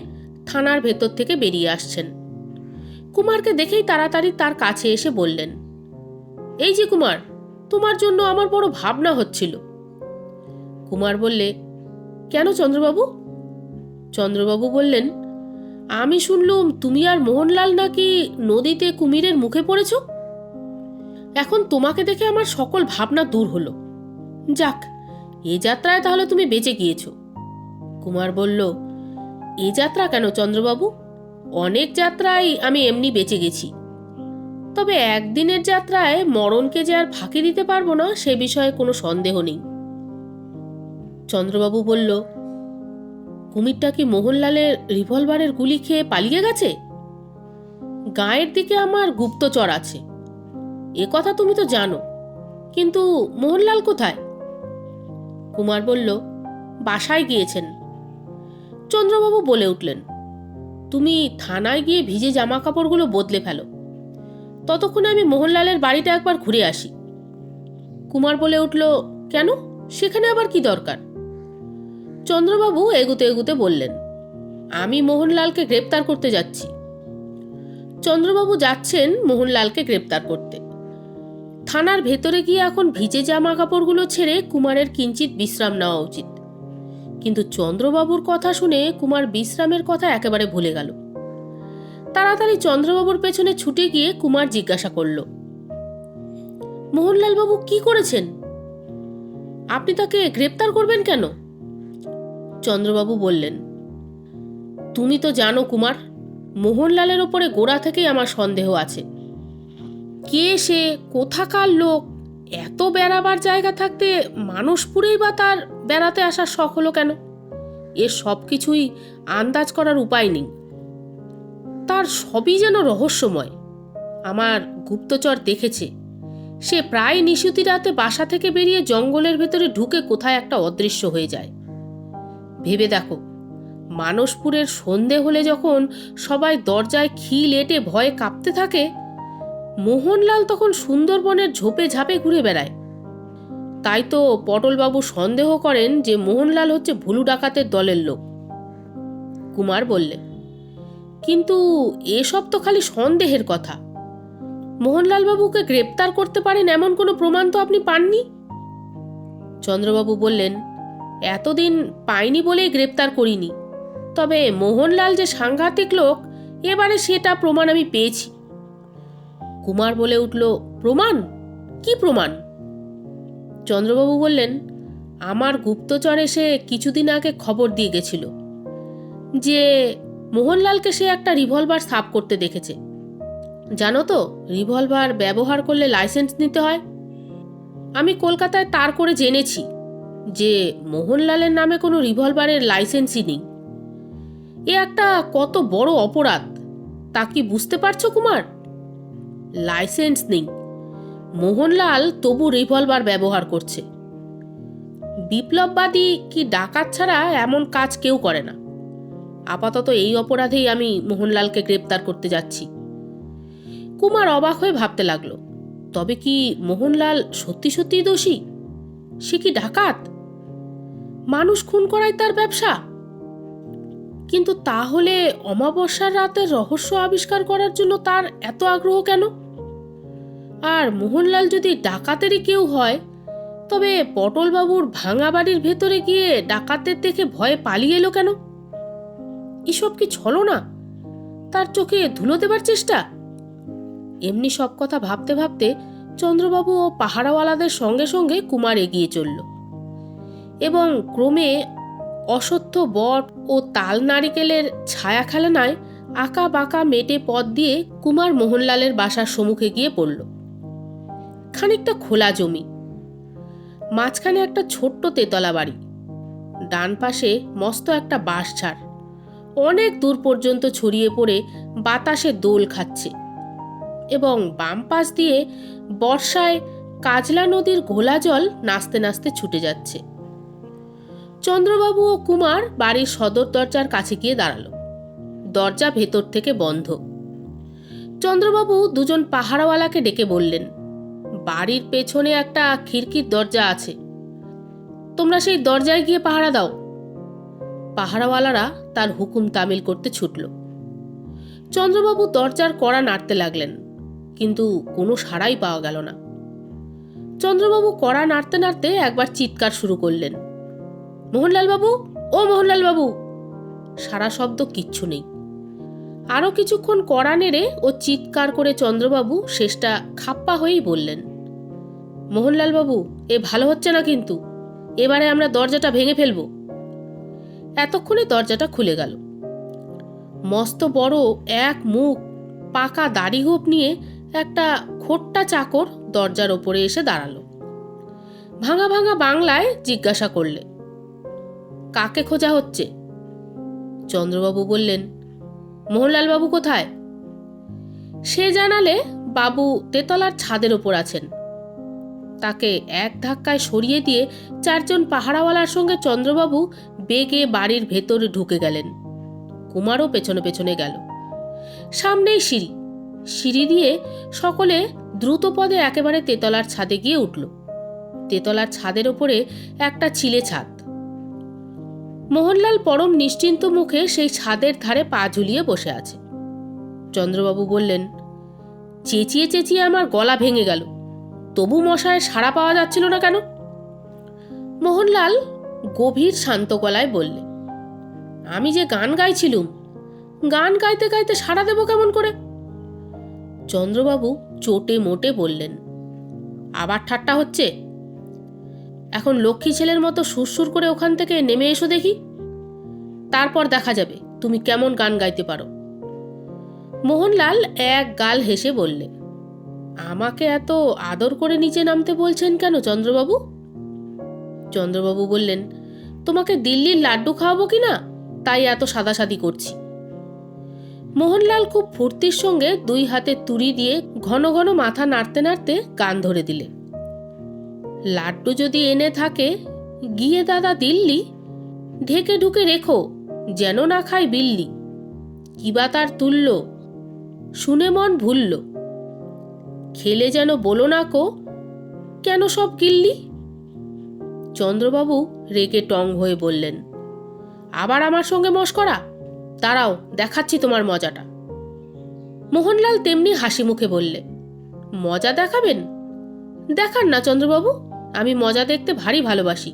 থানার ভেতর থেকে বেরিয়ে আসছেন। কুমারকে দেখেই তাড়াতাড়ি তার কাছে এসে বললেন, এই যে কুমার, তোমার জন্য আমার বড় ভাবনা হচ্ছিল। কুমার বললে, কেন চন্দ্রবাবু? চন্দ্রবাবু বললেন, আমি শুনলুম তুমি আর মোহনলাল নাকি নদীতে কুমিরের মুখে পড়েছ। এখন তোমাকে দেখে আমার সকল ভাবনা দূর হলো। যাক, এ যাত্রায় তাহলে তুমি বেঁচে গিয়েছ। কুমার বলল, এ যাত্রা কেন চন্দ্রবাবু, অনেক যাত্রায় আমি এমনি বেঁচে গেছি। তবে একদিনের যাত্রায় মরণকে যে আর ফাঁকি দিতে পারবো না, সে বিষয়ে কোনো সন্দেহ নেই। চন্দ্রবাবু বলল, কুমিরটা কি মোহনলালের রিভলভারের গুলি খেয়ে পালিয়ে গেছে? গায়ের দিকে আমার গুপ্তচর আছে, এ কথা তুমি তো জানো, কিন্তু মোহনলাল কোথায়? কুমার বলল, বাসায় গিয়েছেন। চন্দ্রবাবু বলে উঠলেন, তুমি থানায় গিয়ে ভিজে জামা কাপড়গুলো বদলে ফেলো, ততক্ষণে আমি মোহনলালের বাড়িটা একবার ঘুরে আসি। কুমার বলে উঠল, কেন, সেখানে আবার কি দরকার? চন্দ্রবাবু এগুতে এগুতে বললেন, আমি মোহনলালকে গ্রেপ্তার করতে যাচ্ছি। চন্দ্রবাবু যাচ্ছেন মোহনলালকে গ্রেপ্তার করতে। থানার ভেতরে গিয়ে এখন ভিজে জামা কাপড়গুলো ছেড়ে কুমারের কিঞ্চিত বিশ্রাম নেওয়া উচিত। কিন্তু চন্দ্রবাবুর কথা শুনে কুমার বিশ্রামের কথা একেবারে ভুলে গেল। তাড়াতাড়ি চন্দ্রবাবুর পেছনে ছুটে গিয়ে কুমার জিজ্ঞাসা করল, মোহনলাল বাবু কি করেছেন? আপনি তাকে গ্রেপ্তার করবেন কেন? চন্দ্রবাবু বললেন, তুমি তো জানো কুমার, মোহনলালের ওপরে গোড়া থেকেই আমার সন্দেহ আছে। কে সে, কোথাকার লোক, এত বেড়াবার জায়গা থাকতে মানুষপুরেই বা তার বেড়াতে আসার শখ হলো কেন? এর সব কিছুই আন্দাজ করার উপায় নেই। তার সবই যেন রহস্যময়। আমার গুপ্তচর দেখেছে, সে প্রায় নিশুতি রাতে বাসা থেকে বেরিয়ে জঙ্গলের ভেতরে ঢুকে কোথায় একটা অদৃশ্য হয়ে যায়। ভেবে দেখো, মানসপুরের সন্ধে হলে যখন সবাই দরজায় খিল এঁটে ভয়ে কাঁপতে থাকে, মোহনলাল তখন সুন্দরবনের ঝোপে ঝাপে ঘুরে বেড়ায়। তাই তো পটলবাবু সন্দেহ করেন যে মোহনলাল হচ্ছে ভুলু ডাকাতের দলের লোক। কুমার বললে, কিন্তু এসব তো খালি সন্দেহের কথা। মোহনলাল বাবুকে গ্রেপ্তার করতে পারেন এমন কোনো প্রমাণ তো আপনি পাননি। চন্দ্রবাবু বললেন, এতদিন পাইনি বলেই গ্রেপ্তার করিনি, তবে মোহনলাল যে সাংঘাতিক লোক এবারে সেটা প্রমাণ আমি পেয়েছি। কুমার বলে উঠল, প্রমাণ? কি প্রমাণ? চন্দ্রবাবু বললেন, আমার গুপ্তচর এসে কিছুদিন আগে খবর দিয়ে গেছিল যে মোহনলালকে সে একটা রিভলভার সাফ করতে দেখেছে। জানো তো, রিভলভার ব্যবহার করলে লাইসেন্স নিতে হয়। আমি কলকাতায় তার করে জেনেছি যে মোহনলালের নামে কোনো রিভলভারের লাইসেন্সই নেই। এ একটা কত বড় অপরাধ তা কি বুঝতে পারছো কুমার? লাইসেন্স নেই, মোহনলাল তবু রিভলভার ব্যবহার করছে। বিপ্লববাদী কি ডাকাত ছাড়া এমন কাজ কেউ করে না। আপাতত এই অপরাধেই আমি মোহনলালকে গ্রেপ্তার করতে যাচ্ছি। কুমার অবাক হয়ে ভাবতে লাগলো, তবে কি মোহনলাল সত্যি সত্যি দোষী? সে কি ডাকাত? মানুষ খুন করাই তার ব্যবসা? কিন্তু তাহলে অমাবস্যার রাতের রহস্য আবিষ্কার করার জন্য তার এত আগ্রহ কেন? আর মোহনলাল যদি ডাকাতেরই কেউ হয়, তবে পটলবাবুর ভাঙা বাড়ির ভেতরে গিয়ে ডাকাতের দেখে ভয়ে পালিয়ে এলো কেন? এসব কি ছলনা? তার চোখে ধুলো দেবার চেষ্টা? এমনি সব কথা ভাবতে ভাবতে চন্দ্রবাবু ও পাহারাওয়ালাদের সঙ্গে সঙ্গে কুমার এগিয়ে চলল এবং ক্রমে অশ্বত্থ বট ও তাল নারিকেলের ছায়া খেলানায় আঁকা বাঁকা মেটে পথ দিয়ে কুমার মোহনলালের বাসার সম্মুখে গিয়ে পড়ল। খানিকটা খোলা জমি, মাঝখানে একটা ছোট্ট তেতলা বাড়ি, ডান পাশে মস্ত একটা বাঁশঝাড় অনেক দূর পর্যন্ত ছড়িয়ে পড়ে বাতাসে দোল খাচ্ছে, এবং বাম পাশ দিয়ে বর্ষায় কাজলা নদীর ঘোলা জল নাচতে নাচতে ছুটে যাচ্ছে। চন্দ্রবাবু ও কুমার বাড়ির সদর দরজার কাছে গিয়ে দাঁড়ালো। দরজা ভেতর থেকে বন্ধ। চন্দ্রবাবু দুজন পাহারাওয়ালাকে ডেকে বললেন, বাড়ির পেছনে একটা খিড়কির দরজা আছে, তোমরা সেই দরজায় গিয়ে পাহারা দাও। পাহারাওয়ালারা তার হুকুম তামিল করতে ছুটল। চন্দ্রবাবু দরজার কড়া নাড়তে লাগলেন, কিন্তু কোনো সাড়াই পাওয়া গেল না। চন্দ্রবাবু কড়া নাড়তে নাড়তে একবার চিৎকার শুরু করলেন, মোহনলাল বাবু, ও মোহনলাল বাবু! সারা শব্দ কিচ্ছু নেই। আরো কিছুক্ষণ কড়া নেড়ে ও চিৎকার করে চন্দ্রবাবু শেষটা খাপ্পা হয়েই বললেন, মোহনলাল বাবু, এ ভালো হচ্ছে না, কিন্তু এবারে আমরা দরজাটা ভেঙে ফেলব। এতক্ষণে দরজাটা খুলে গেল। মস্ত বড় এক মুখ পাকা দাড়ি গোঁফ নিয়ে একটা খোট্টা চাকর দরজার ওপরে এসে দাঁড়ালো। ভাঙা ভাঙা বাংলায় জিজ্ঞাসা করলে, কাকে খোঁজা হচ্ছে? চন্দ্রবাবু বললেন, মোহনলাল বাবু কোথায়? সে জানালে বাবু তেতলার ছাদের ওপর আছেন। তাকে এক ধাক্কায় সরিয়ে দিয়ে চারজন পাহারাওয়ালার সঙ্গে চন্দ্রবাবু বেগে বাড়ির ভেতরে ঢুকে গেলেন। কুমারও পেছনে পেছনে গেল। সামনেই সিঁড়ি, সিঁড়ি দিয়ে সকলে দ্রুত পদে একেবারে তেতলার ছাদে গিয়ে উঠল। তেতলার ছাদের ওপরে একটা চিলে ছাদ। মোহনলাল পরম নিশ্চিন্ত মুখে সেই ছাদের ধারে পা ঝুলিয়ে বসে আছে। চন্দ্রবাবু বললেন, চেঁচিয়ে চেঁচিয়ে আমার গলা ভেঙে গেল, তবু মশায় সাড়া পাওয়া যাচ্ছিল না কেন? মোহনলাল গভীর শান্ত গলায় বললে, আমি যে গান গাইছিলুম, গান গাইতে গাইতে সাড়া দেব কেমন করে? চন্দ্রবাবু চোটে মোটে বললেন, আবার ঠাট্টা হচ্ছে? এখন লক্ষ্মী ছেলের মতো সুরসুর করে ওখান থেকে নেমে এসো দেখি, তারপর দেখা যাবে তুমি কেমন গান গাইতে পারো। মোহনলাল এক গাল হেসে বললে, আমাকে এত আদর করে নিচে নামতে বলছেন কেন চন্দ্রবাবু? চন্দ্রবাবু বললেন, তোমাকে দিল্লির লাড্ডু খাওয়াবো কিনা, তাই এত সাদাসাদি করছি। মোহনলাল খুব ফুর্তির সঙ্গে দুই হাতে তুড়ি দিয়ে ঘন ঘন মাথা নাড়তে নাড়তে গান ধরে দিলে, লাড্ডু যদি এনে থাকে গিয়ে দাদা দিল্লি, ঢেকে ঢুকে রেখো, যেন না খায় বিল্লি। কিবা তার তুল্য, শুনে মন ভুলল। খেলে যেন বলো না কো, কেন সব গিল্লি। চন্দ্রবাবু রেগে টং হয়ে বললেন, আবার আমার সঙ্গে মশকরা? দাঁড়াও, দেখাচ্ছি তোমার মজাটা। মোহনলাল তেমনি হাসি মুখে বললে, মজা দেখাবেন? দেখান না চন্দ্রবাবু, আমি মজা দেখতে ভারী ভালোবাসি।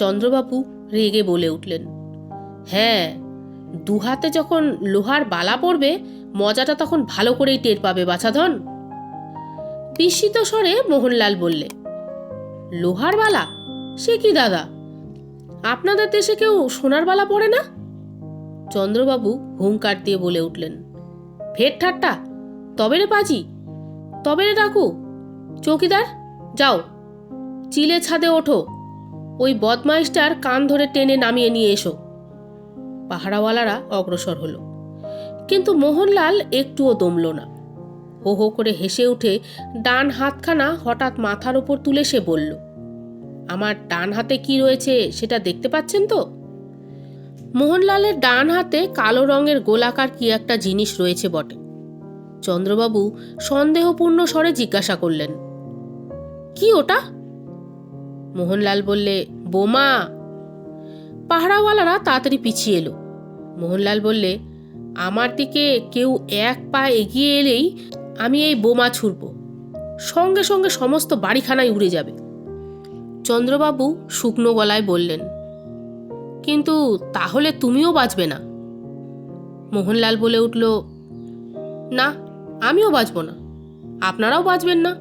চন্দ্রবাবু রেগে বলে উঠলেন, হ্যাঁ, দুহাতে যখন লোহার বালা পড়বে মজাটা তখন ভালো করেই টের পাবে বাছাধন। বিস্মিত স্বরে মোহনলাল বললে, লোহার বালা? সে কি দাদা, আপনাদের দেশে কেউ সোনার বালা পড়ে না? চন্দ্রবাবু হুঙ্কার দিয়ে বলে উঠলেন, ফের ঠাট্টা? তবে রে পাজি, তবে রে ডাকু। চৌকিদার, যাও, চিলে ছাদে ওঠো, ওই বদমাইশটার কান ধরে টেনে নামিয়ে নিয়ে এসো। পাহারাওয়ালারা অগ্রসর হলো, কিন্তু মোহনলাল একটুও দমল না। হো হো করে হেসে উঠে ডান হাতখানা হঠাৎ মাথার উপর তুলে সে বলল, আমার ডান হাতে কি রয়েছে সেটা দেখতে পাচ্ছেন তো? মোহনলালের ডান হাতে কালো রঙের গোলাকার কি একটা জিনিস রয়েছে বটে। চন্দ্রবাবু সন্দেহপূর্ণ স্বরে জিজ্ঞাসা করলেন, কি ওটা? মোহনলাল বললে, বোমা। পাহারাওয়ালারা তাড়াতাড়ি পিছিয়ে এলো। মোহনলাল বললে, আমার দিকে কেউ এক পা এগিয়ে এলেই আমি এই বোমা ছুড়ব, সঙ্গে সঙ্গে সমস্ত বাড়িখানায় উড়ে যাবে। চন্দ্রবাবু শুকনো গলায় বললেন, কিন্তু তাহলে তুমিও বাঁচবে না। মোহনলাল বলে উঠল, না, আমিও বাঁচব না, আপনারাও বাঁচবেন না।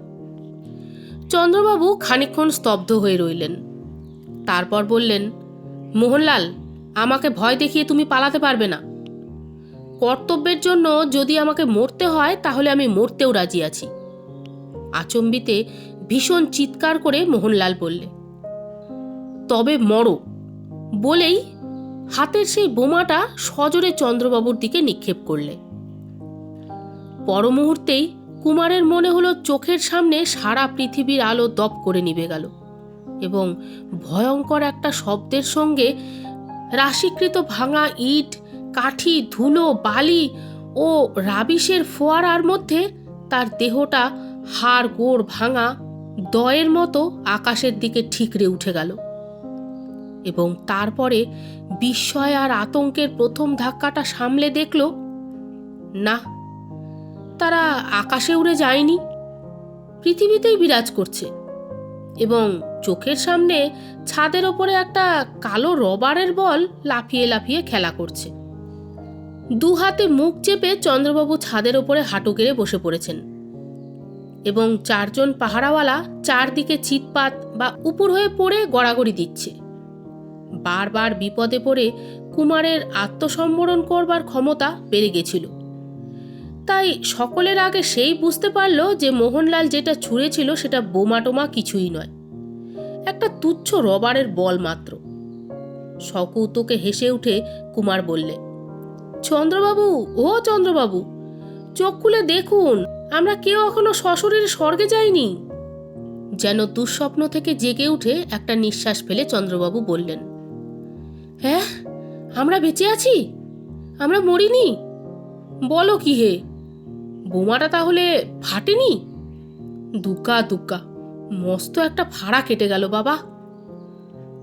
চন্দ্রবাবু খানিকক্ষণ স্তব্ধ হয়ে রইলেন। তারপর বললেন, মোহনলাল, আমাকে ভয় দেখিয়ে তুমি পালাতে পারবে না। কর্তব্যের জন্য যদি আমাকে মরতে হয় তাহলে আমি মরতেও রাজি আছি। আচম্বিতে ভীষণ চিৎকার করে মোহনলাল বললে, তবে মরো। বলেই হাতের সেই বোমাটা সজোরে চন্দ্রবাবুর দিকে নিক্ষেপ করলে। পর মুহূর্তেই কুমারের মনে হলো চোখের সামনে সারা পৃথিবীর আলো দপ করে নিভে গেল এবং ভয়ঙ্কর একটা শব্দের সঙ্গে রাশিকৃত ভাঙা ইট, কাঠি, ধুলো, বালি ও রাবিশের ফোয়ারার মধ্যে তার দেহটা হাড় গোড় ভাঙা দয়ের মতো আকাশের দিকে ঠিকরে উঠে গেল। এবং তারপরে বিস্ময় আর আতঙ্কের প্রথম ধাক্কাটা সামলে দেখল, না, তারা আকাশে উড়ে যায়নি, পৃথিবীতেই বিরাজ করছে এবং চোখের সামনে ছাদের ওপরে একটা কালো রবারের বল লাফিয়ে লাফিয়ে খেলা করছে। দু হাতে মুখ চেপে চন্দ্রবাবু ছাদের ওপরে হাঁটু গেড়ে বসে পড়েছেন এবং চারজন পাহারাওয়ালা চারদিকে চিৎপাত বা উপর হয়ে পড়ে গড়াগড়ি দিচ্ছে। বারবার বিপদে পড়ে কুমারের আত্মসম্বরণ করবার ক্ষমতা বেড়ে গেছিল। তাই সকলের আগে সেই বুঝতে পারল যে মোহনলাল যেটা ছুঁড়েছিল সেটা বোমা টোমা কিছুই নয়, একটা তুচ্ছ রবারের বল মাত্র। সকৌতুকে হেসে উঠে কুমার বললে, চন্দ্রবাবু, ও চন্দ্রবাবু, চোখ খুলে দেখুন, আমরা কেউ এখনো সশরীরে স্বর্গে যাইনি। যেন দুঃস্বপ্ন থেকে জেগে উঠে একটা নিঃশ্বাস ফেলে চন্দ্রবাবু বললেন, হ্যাঁ, আমরা বেঁচে আছি, আমরা মরিনি। বলো কি হে, বোমাটা তাহলে ফাটেনি? দুগ্গা দুগ্গা, মস্ত একটা ফাড়া কেটে গেল বাবা।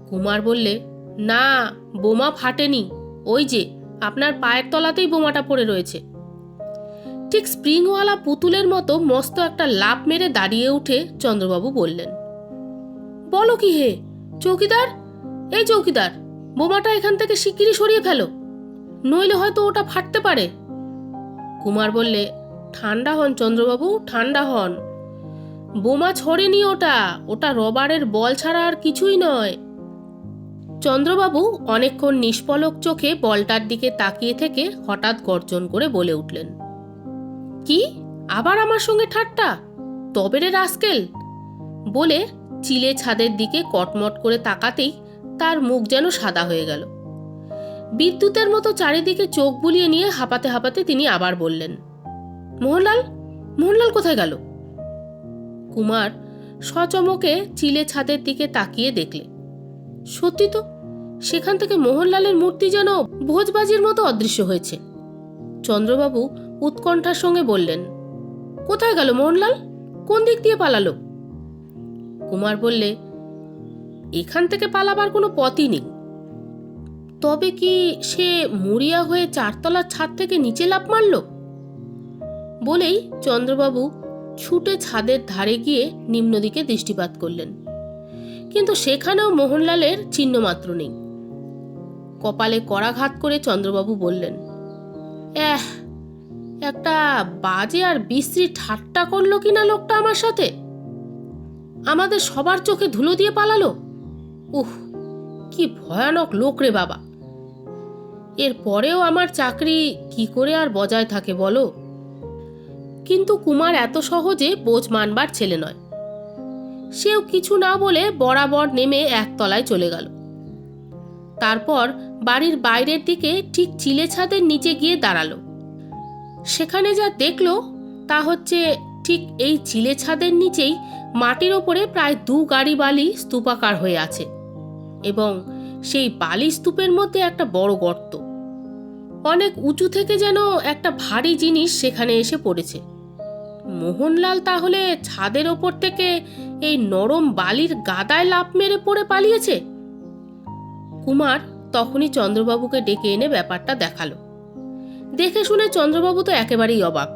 কুমার বললে, না, বোমা ফাটেনি, ওই যে আপনার পায়ের তলাতেই বোমাটা পড়ে রয়েছে। ঠিক স্প্রিংওয়ালা পুতুলের মতো মস্ত একটা লাফ মেরে দাঁড়িয়ে উঠে চন্দ্রবাবু বললেন, বলো কি হে, চৌকিদার, এই চৌকিদার, বোমাটা এখান থেকে শিগগিরই সরিয়ে ফেলো, নইলে হয়তো ওটা ফাটতে পারে। কুমার বললে, ঠান্ডা হন চন্দ্রবাবু, ঠান্ডা হন, বোমা ছড়েনি, ওটা রবারের বল ছাড়া আর কিছুই নয়। চন্দ্রবাবু অনেকক্ষণ নিষ্পলক চোখে বলটার দিকে তাকিয়ে থেকে হঠাৎ গর্জন করে বলে উঠলেন, কি, আবার আমার সঙ্গে ঠাট্টা? তবে রে রাস্কেল। বলে চিলে ছাদের দিকে কটমট করে তাকাতেই তার মুখ যেন সাদা হয়ে গেল। বিদ্যুতের মতো চারিদিকে চোখ বুলিয়ে নিয়ে হাঁপাতে হাঁপাতে তিনি আবার বললেন, মোহনলাল, মোহনলাল কোথায় গেল? কুমার সচমকে চিলে ছাদের দিকে তাকিয়ে দেখলে, সত্যি তো, সেখান থেকে মোহনলালের মূর্তি যেন ভোজবাজির মতো অদৃশ্য হয়েছে। চন্দ্রবাবু উৎকণ্ঠার সঙ্গে বললেন, কোথায় গেল মোহনলাল? কোন দিক দিয়ে পালালো? কুমার বললে, এখান থেকে পালাবার কোনো পথই নেই। তবে কি সে মরিয়া হয়ে 4 তলার ছাদ থেকে নিচে লাফ মারল? বলেই চন্দ্রবাবু ছুটে ছাদের ধারে গিয়ে নিম্নদিকে দৃষ্টিপাত করলেন, কিন্তু সেখানেও মোহনলালের চিহ্নমাত্র নেই। কপালে করাঘাত করে চন্দ্রবাবু বললেন, একটা বাজে আর বিশ্রী ঠাট্টা করলো কিনা লোকটা আমার সাথে। আমাদের সবার চোখে ধুলো দিয়ে পালালো। উহ, কি ভয়ানক লোক রে বাবা। এর পরেও আমার চাকরি কি করে আর বজায় থাকে বলো? কিন্তু কুমার এত সহজে বোঝ মানবার ছেলে নয়। সেও কিছু না বলে বরাবর নেমে 1 তলায় চলে গেল। তারপর বাড়ির বাইরের দিকে ঠিক চিলে ছাদের নিচে গিয়ে দাঁড়ালো। সেখানে যা দেখলো তা হচ্ছে, ঠিক এই চিলে ছাদের নিচেই মাটির ওপরে প্রায় 2 গাড়ি বালি স্তূপাকার হয়ে আছে, এবং সেই বালি স্তূপের মধ্যে একটা বড় গর্ত। অনেক উঁচু থেকে যেন একটা ভারী জিনিস সেখানে এসে পড়েছে। মোহনলাল তাহলে ছাদের ওপর থেকে এই নরম বালির গাদায় লাফ মেরে পড়ে পালিয়েছে। কুমার তখনই চন্দ্রবাবুকে ডেকে এনে ব্যাপারটা দেখালো। দেখে শুনে চন্দ্রবাবু তো একেবারেই অবাক।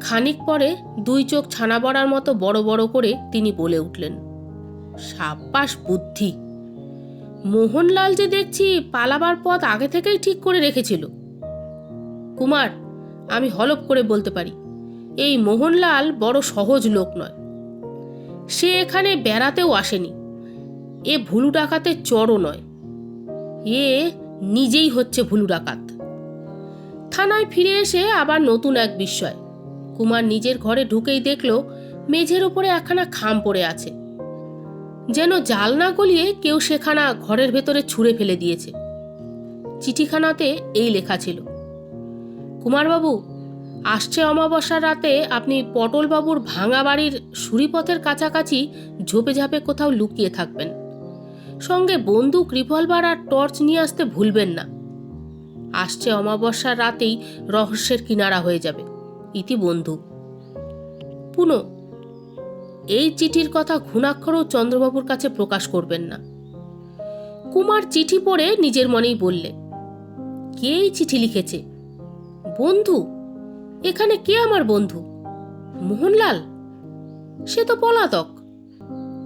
খানিক পরে 2 চোখ ছানা বড়ার মতো বড় বড় করে তিনি বলে উঠলেন, সাব্বাস বুদ্ধি! মোহনলাল যে দেখছি পালাবার পথ আগে থেকেই ঠিক করে রেখেছিল। কুমার, আমি হলপ করে বলতে পারি, এই মোহনলাল বড় সহজ লোক নয়। সে এখানে বেড়াতেও আসেনি। এ ভুলু ডাকাতের চরও নয়। এ নিজেই হচ্ছে ভুলু ডাকাত। থানায় ফিরে এসে আবার নতুন এক বিস্ময়। কুমার নিজের ঘরে ঢুকেই দেখল মেঝের ওপরে একখানা খাম পড়ে আছে, যেন জাল না গলিয়ে কেউ সেখানা ঘরের ভেতরে ছুঁড়ে ফেলে দিয়েছে। চিঠিখানাতে এই লেখা ছিল, কুমারবাবু, আসছে অমাবস্যার রাতে আপনি পটলবাবুর ভাঙা বাড়ির সুরিপথের কাছাকাছি ঝোপে ঝাপে কোথাও লুকিয়ে থাকবেন। সঙ্গে বন্দুক, রিভলভার আর টর্চ নিয়ে আসতে ভুলবেন না। আসছে অমাবস্যার রাতেই রহস্যের কিনারা হয়ে যাবে। ইতি বন্ধু। পুনঃ এই চিঠির কথা ঘুণাক্ষরেও চন্দ্রবাবুর কাছে প্রকাশ করবেন না। কুমার চিঠি পড়ে নিজের মনেই বললে, কে এই চিঠি লিখেছে? বন্ধু? এখানে কে আমার বন্ধু? মোহনলাল? সে তো পলাতক।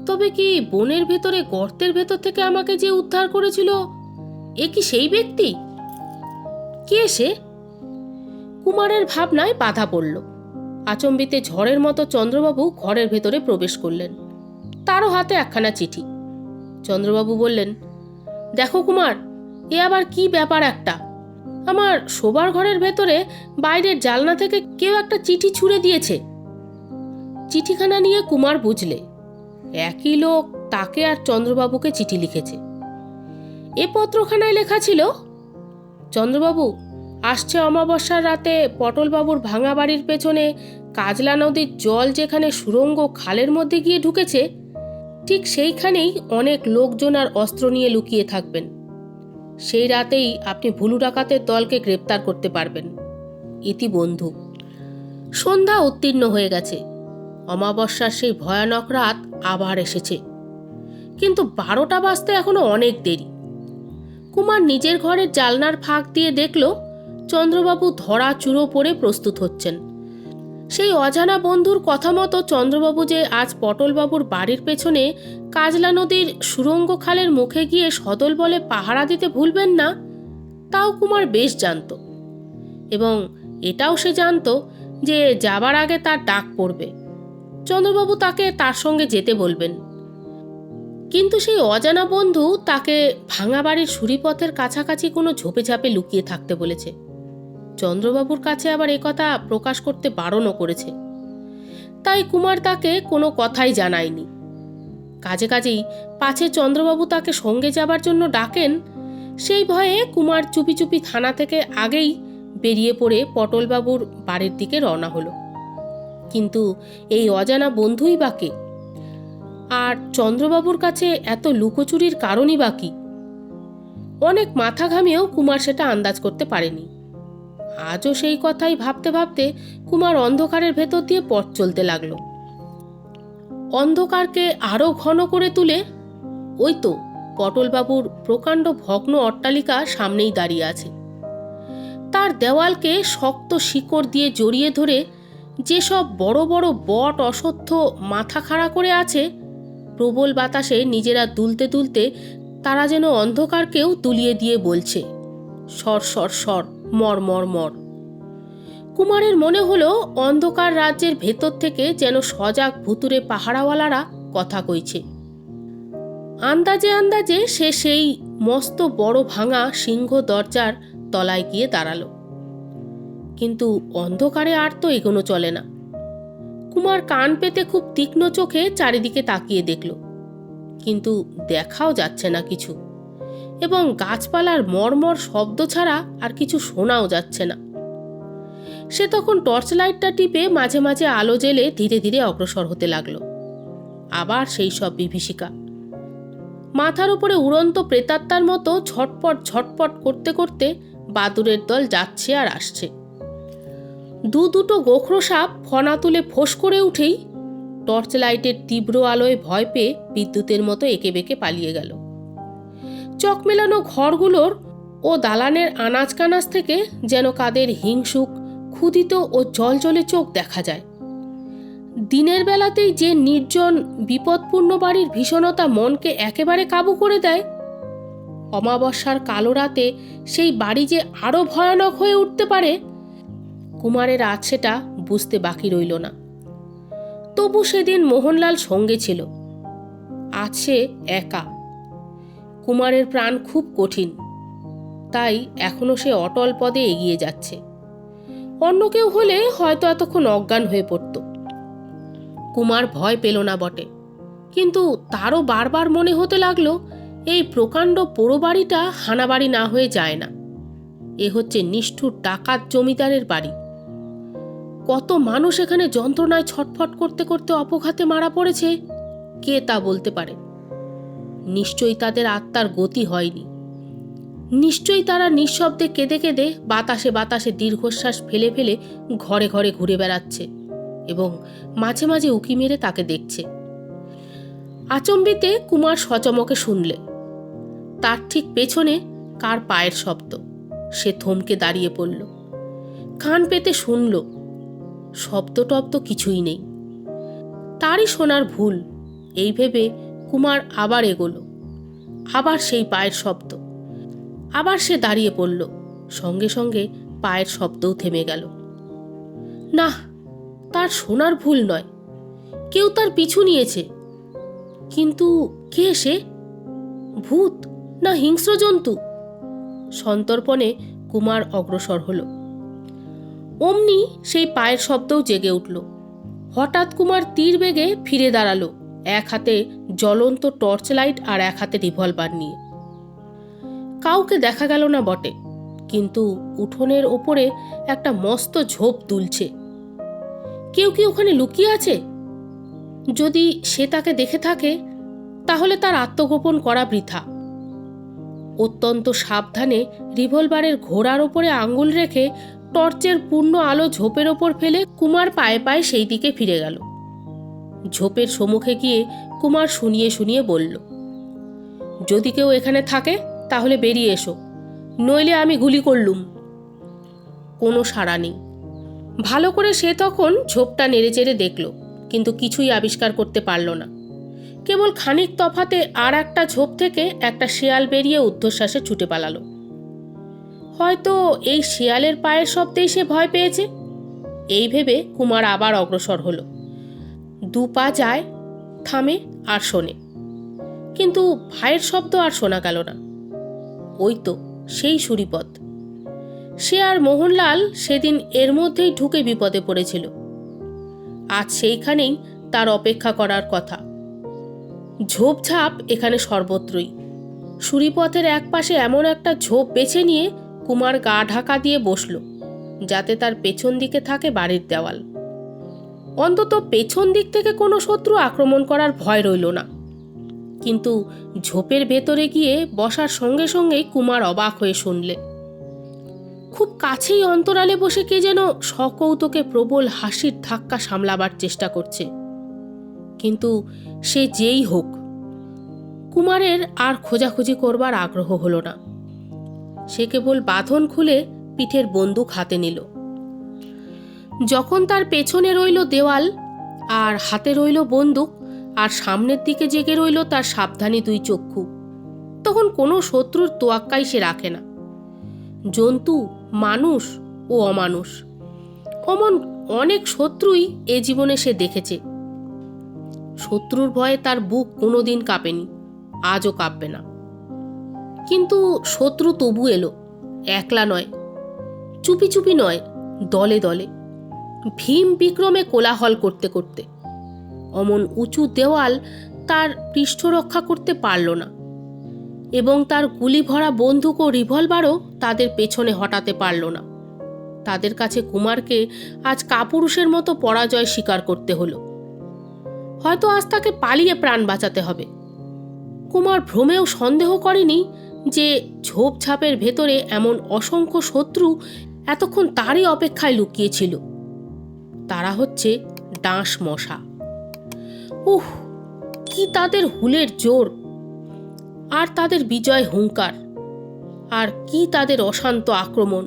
তবে কি বনের ভেতরে গর্তের ভেতর থেকে আমাকে যে উদ্ধার করেছিল, এ কি সেই ব্যক্তি? কে সে? কুমারের ভাবনায় বাধা পড়ল। আচম্বিতে ঝড়ের মতো চন্দ্রবাবু ঘরের ভেতরে প্রবেশ করলেন। তারও হাতে একখানা চিঠি। চন্দ্রবাবু বললেন, দেখো কুমার, এ আবার কি ব্যাপার একটা। আমার শোবার ঘরের ভেতরে বাইরের জানলা থেকে কেউ একটা চিঠি ছুঁড়ে দিয়েছে। চিঠিখানা নিয়ে কুমার বুঝলে একই লোক তাকে আর চন্দ্রবাবুকে চিঠি লিখেছে। এ পত্রখানায় লেখা ছিল, চন্দ্রবাবু, আসছে অমাবস্যার রাতে পটলবাবুর ভাঙা বাড়ির পেছনে কাজলা নদীর জল যেখানে সুড়ঙ্গ খালের মধ্যে গিয়ে ঢুকেছে, ঠিক সেইখানেই অনেক লোকজন আর অস্ত্র নিয়ে লুকিয়ে থাকবেন। সেই রাতেই আপনি ভুলু ডাকাতের দলকে গ্রেপ্তার করতে পারবেন। ইতি বন্ধু। সন্ধ্যা উত্তীর্ণ হয়ে গেছে। অমাবস্যার সেই ভয়ানক রাত আবার এসেছে, কিন্তু 12টা বাজতে এখনো অনেক দেরি। কুমার নিজের ঘরের জালনার ফাঁক দিয়ে দেখল চন্দ্রবাবু ধরা চুরো পরে প্রস্তুত হচ্ছেন। সেই অজানা বন্ধুর কথা মতো চন্দ্রবাবু যে আজ পটলবাবুর বাড়ির পেছনে কাজলা নদীর সুড়ঙ্গ খালের মুখে গিয়ে সদল বলে পাহারা দিতে ভুলবেন না, তাও কুমার বেশ জানত। এবং এটাও সে জানত যে যাবার আগে তার ডাক পড়বে, চন্দ্রবাবু তাকে তার সঙ্গে যেতে বলবেন। কিন্তু সেই অজানা বন্ধু তাকে ভাঙা বাড়ির সুরিপথের কাছাকাছি কোনো ঝোপে ঝাপে লুকিয়ে থাকতে বলেছে। চন্দ্রবাবুর কাছে আবার একথা প্রকাশ করতে বারণও করেছে। তাই কুমার তাকে কোনো কথাই জানায়নি। কাজেই পাছে চন্দ্রবাবু তাকে সঙ্গে যাবার জন্য ডাকেন, সেই ভয়ে কুমার চুপি চুপি থানা থেকে আগেই বেরিয়ে পড়ে পটলবাবুর বাড়ির দিকে রওনা হলো। কিন্তু এই অজানা বন্ধুই বা কে? আর চন্দ্রবাবুর কাছে এত লুকোচুরির কারণই বা কি? অনেক মাথা ঘামিয়েও কুমার সেটা আন্দাজ করতে পারেনি। আজও সেই কথাই ভাবতে ভাবতে কুমার অন্ধকারের ভেতর দিয়ে পথ চলতে লাগলো। অন্ধকারকে আরও ঘন করে তুলে ওই তো পটলবাবুর প্রকাণ্ড ভগ্ন অট্টালিকা সামনেই দাঁড়িয়ে আছে। তার দেওয়ালকে শক্ত শিকড় দিয়ে জড়িয়ে ধরে যেসব বড় বড় বট অশ্বত্থ মাথা খাড়া করে আছে, প্রবল বাতাসে নিজেরা দুলতে দুলতে তারা যেন অন্ধকারকেও তুলিয়ে দিয়ে বলছে, সর সর সর, মর মর মর। কুমারের মনে হলো অন্ধকার রাজ্যের ভেতর থেকে যেন সজাগ ভুতুরে পাহারাওয়ালারা কথা কইছে। আন্দাজে আন্দাজে সে সেই মস্ত বড় ভাঙা সিংহ দরজার তলায় গিয়ে দাঁড়ালো। কিন্তু অন্ধকারে আর তো এগোনো চলে না। কুমার কান পেতে খুব তীক্ষ্ণ চোখে চারিদিকে তাকিয়ে দেখল, কিন্তু দেখাও যাচ্ছে না কিছু, এবং গাছপালার মর্মর শব্দ ছাড়া আর কিছু শোনাও যাচ্ছে না। সে তখন টর্চ লাইটটা টিপে মাঝে মাঝে আলো জ্বেলে ধীরে ধীরে অগ্রসর হতে লাগলো। আবার সেই সব বিভীষিকা। মাথার উপরে উড়ন্ত প্রেতাত্মার মতো ঝটপট ঝটপট করতে করতে বাদুড়ের দল যাচ্ছে আর আসছে। দুটো গোখরো সাপ ফনা তুলে ফোঁস করে উঠেই টর্চ লাইটের তীব্র আলোয় ভয় পেয়ে বিদ্যুতের মতো এঁকে বেঁকে পালিয়ে গেল। চক মেলানো ঘরগুলোর ও দালানের আনাজ কানাজ থেকে যেন কাদের হিংসুক ক্ষুদিত ও জলজলে চোখ দেখা যায়। দিনের বেলাতেই যে নির্জন বিপদপূর্ণ বাড়ির ভীষণতা মনকে একেবারে কাবু করে দেয়, অমাবস্যার কালো রাতে সেই বাড়ি যে আরও ভয়ানক হয়ে উঠতে পারে, কুমারের আজ সেটা বুঝতে বাকি রইল না। তবু সেদিন মোহনলাল সঙ্গে ছিল, আজ সে একা। কুমারের প্রাণ খুব কঠিন, তাই এখনো সে অটল পদে এগিয়ে যাচ্ছে। অন্য কেউ হলে হয়তো এতক্ষণ অজ্ঞান হয়ে পড়ত। কুমার ভয় পেল না বটে, কিন্তু তারও বারবার মনে হতে লাগলো এই প্রকাণ্ড পোড়ো বাড়িটা হানাবাড়ি না হয়ে যায় না। এ হচ্ছে নিষ্ঠুর ডাকাত জমিদারের বাড়ি। কত মানুষ এখানে যন্ত্রণায় ছটফট করতে করতে অপঘাতে মারা পড়েছে, কে তা বলতে পারে? নিশ্চয়ই তাদের আত্মার গতি হয়নি। নিশ্চয়ই তারা নিঃশব্দে কেঁদে কেঁদে বাতাসে বাতাসে দীর্ঘশ্বাস ফেলে ফেলে ঘরে ঘরে ঘুরে বেড়াচ্ছে এবং মাঝে মাঝে উকি মেরে তাকে দেখছে। আচম্বিতে কুমার সচমকে শুনলে তার ঠিক পেছনে কার পায়ের শব্দ। সে থমকে দাঁড়িয়ে পড়ল, কান পেতে শুনল। শব্দ টব্দ কিছুই নেই, তারই শোনার ভুল এই ভেবে কুমার আবার এগোলো। আবার সেই পায়ের শব্দ। আবার সে দাঁড়িয়ে পড়ল, সঙ্গে সঙ্গে পায়ের শব্দও থেমে গেল। না, তার শোনার ভুল নয়, কেউ তার পিছু নিয়েছে। কিন্তু কে সে? ভূত না হিংস্র জন্তু? সন্তর্পণে কুমার অগ্রসর হল। অমনি সেই পায়ের শব্দও জেগে উঠল। হঠাৎ কুমার তীর বেগে ফিরে দাঁড়ালো, এক হাতে জ্বলন্ত টর্চ লাইট আর এক হাতে রিভলভার নিয়ে। কাউকে দেখা গেল না বটে, কিন্তু উঠোনের ওপরে একটা মস্ত ঝোপ তুলছে। কেউ কি ওখানে লুকিয়ে আছে? যদি সে তাকে দেখে থাকে, তাহলে তার আত্মগোপন করা বৃথা। অত্যন্ত সাবধানে রিভলভারের ঘোড়ার ওপরে আঙ্গুল রেখে টর্চের পূর্ণ আলো ঝোপের ওপর ফেলে কুমার পায়ে পায়ে সেই দিকে ফিরে গেল। ঝোপের সম্মুখে গিয়ে কুমার শুনিয়ে শুনিয়ে বলল, যদি কেউ এখানে থাকে তাহলে বেরিয়ে এসো, নইলে আমি গুলি করলুম। কোনো সাড়া নেই। ভালো করে সে তখন ঝোপটা নেড়ে চেড়ে দেখল, কিন্তু কিছুই আবিষ্কার করতে পারল না। কেবল খানিক তফাতে আর একটা ঝোপ থেকে একটা শেয়াল বেরিয়ে ঊর্ধ্বশ্বাসে ছুটে পালালো। হয়তো এই শেয়ালের পায়ের শব্দেই সে ভয় পেয়েছে, এই ভেবে কুমার আবার অগ্রসর হলো। দু পা যায়, থামে আর শোনে, কিন্তু ভাইয়ের শব্দ আর শোনা গেল না। ওই তো সেই সুরিপথ। সে আর মোহনলাল সেদিন এর মধ্যেই ঢুকে বিপদে পড়েছিল। আজ সেইখানেই তার অপেক্ষা করার কথা। ঝোপঝাপ এখানে সর্বত্রই। সুরিপথের এক পাশে এমন একটা ঝোপ বেছে নিয়ে কুমার গা ঢাকা দিয়ে বসল, যাতে তার পেছন দিকে থাকে বাড়ির দেওয়াল। অন্তত পেছন দিক থেকে কোনো শত্রু আক্রমণ করার ভয় রইল না। কিন্তু ঝোপের ভেতরে গিয়ে বসার সঙ্গে সঙ্গেই কুমার অবাক হয়ে শুনলে খুব কাছেই অন্তরালে বসে কে যেন সকৌতুকে প্রবল হাসির ধাক্কা সামলাবার চেষ্টা করছে। কিন্তু সে যেই হোক, কুমারের আর খোঁজাখুঁজি করবার আগ্রহ হলো না। সে কেবল বাঁধন খুলে পিঠের বন্দুক হাতে নিল। যখন তার পেছনে রইল দেওয়াল, আর হাতে রইল বন্দুক, আর সামনের দিকে জেগে রইল তার সাবধানী দুই চক্ষু, তখন কোনো শত্রুর তোয়াক্কাই সে রাখে না। জন্তু, মানুষ ও অমানুষ, অমন অনেক শত্রুই এ জীবনে সে দেখেছে। শত্রুর ভয়ে তার বুক কোনোদিন কাঁপেনি, আজও কাঁপবে না। কিন্তু শত্রু তবু এলো, একলা নয়, চুপি চুপি নয়, দলে দলে, ভীম বিক্রমে কোলাহল করতে করতে। অমন উঁচু দেওয়াল তার পৃষ্ঠ রক্ষা করতে পারল না, এবং তার গুলি ভরা বন্দুক ও রিভলভারও তাদের পেছনে হটাতে পারল না। তাদের কাছে কুমারকে আজ কাপুরুষের মতো পরাজয় স্বীকার করতে হলো। হয়তো আজ তাকে পালিয়ে প্রাণ বাঁচাতে হবে। কুমার ভ্রমেও সন্দেহ করেনি যে ঝোপঝাপের ভেতরে এমন অসংখ্য শত্রু এতক্ষণ তারই অপেক্ষায় লুকিয়েছিল। তারা হচ্ছে ডাঁশ মশা। উহ, কি তাদের হুলের জোর, আর তাদের বিজয় হুঙ্কার, আর কি তাদের অশান্ত আক্রমণ।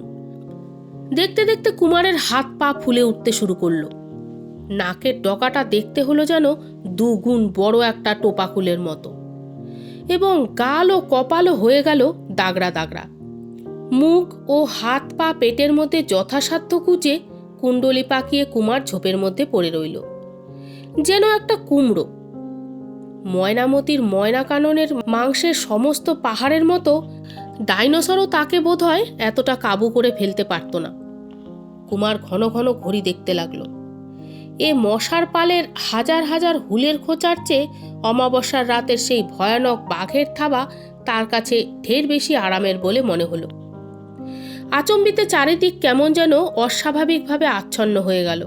দেখতে দেখতে কুমারের হাত পা ফুলে উঠতে শুরু করলো। নাকের ডগাটা দেখতে হলো যেন দুগুণ বড় একটা টোপাকুলের মতো, এবং গাল ও কপালও হয়ে গেল দাগড়া দাগড়া। মুখ ও হাত পা পেটের মধ্যে যথাসাধ্য কুঁচে কুণ্ডলি পাকিয়ে কুমার ঝোপের মধ্যে পড়ে রইল, যেন একটা কুমড়ো। ময়নামতির ময়না কাননের মাংসের সমস্ত পাহাড়ের মতো ডাইনোসরও তাকে বোধহয় এতটা কাবু করে ফেলতে পারত না। কুমার ঘন ঘন ঘড়ি দেখতে লাগলো। এ মশার পালের হাজার হাজার হুলের খোঁচার চেয়ে অমাবস্যার রাতের সেই ভয়ানক বাঘের থাবা তার কাছে ঢের বেশি আরামের বলে মনে হলো। আচম্বিতে চারিদিক কেমন যেন অস্বাভাবিকভাবে আচ্ছন্ন হয়ে গেল।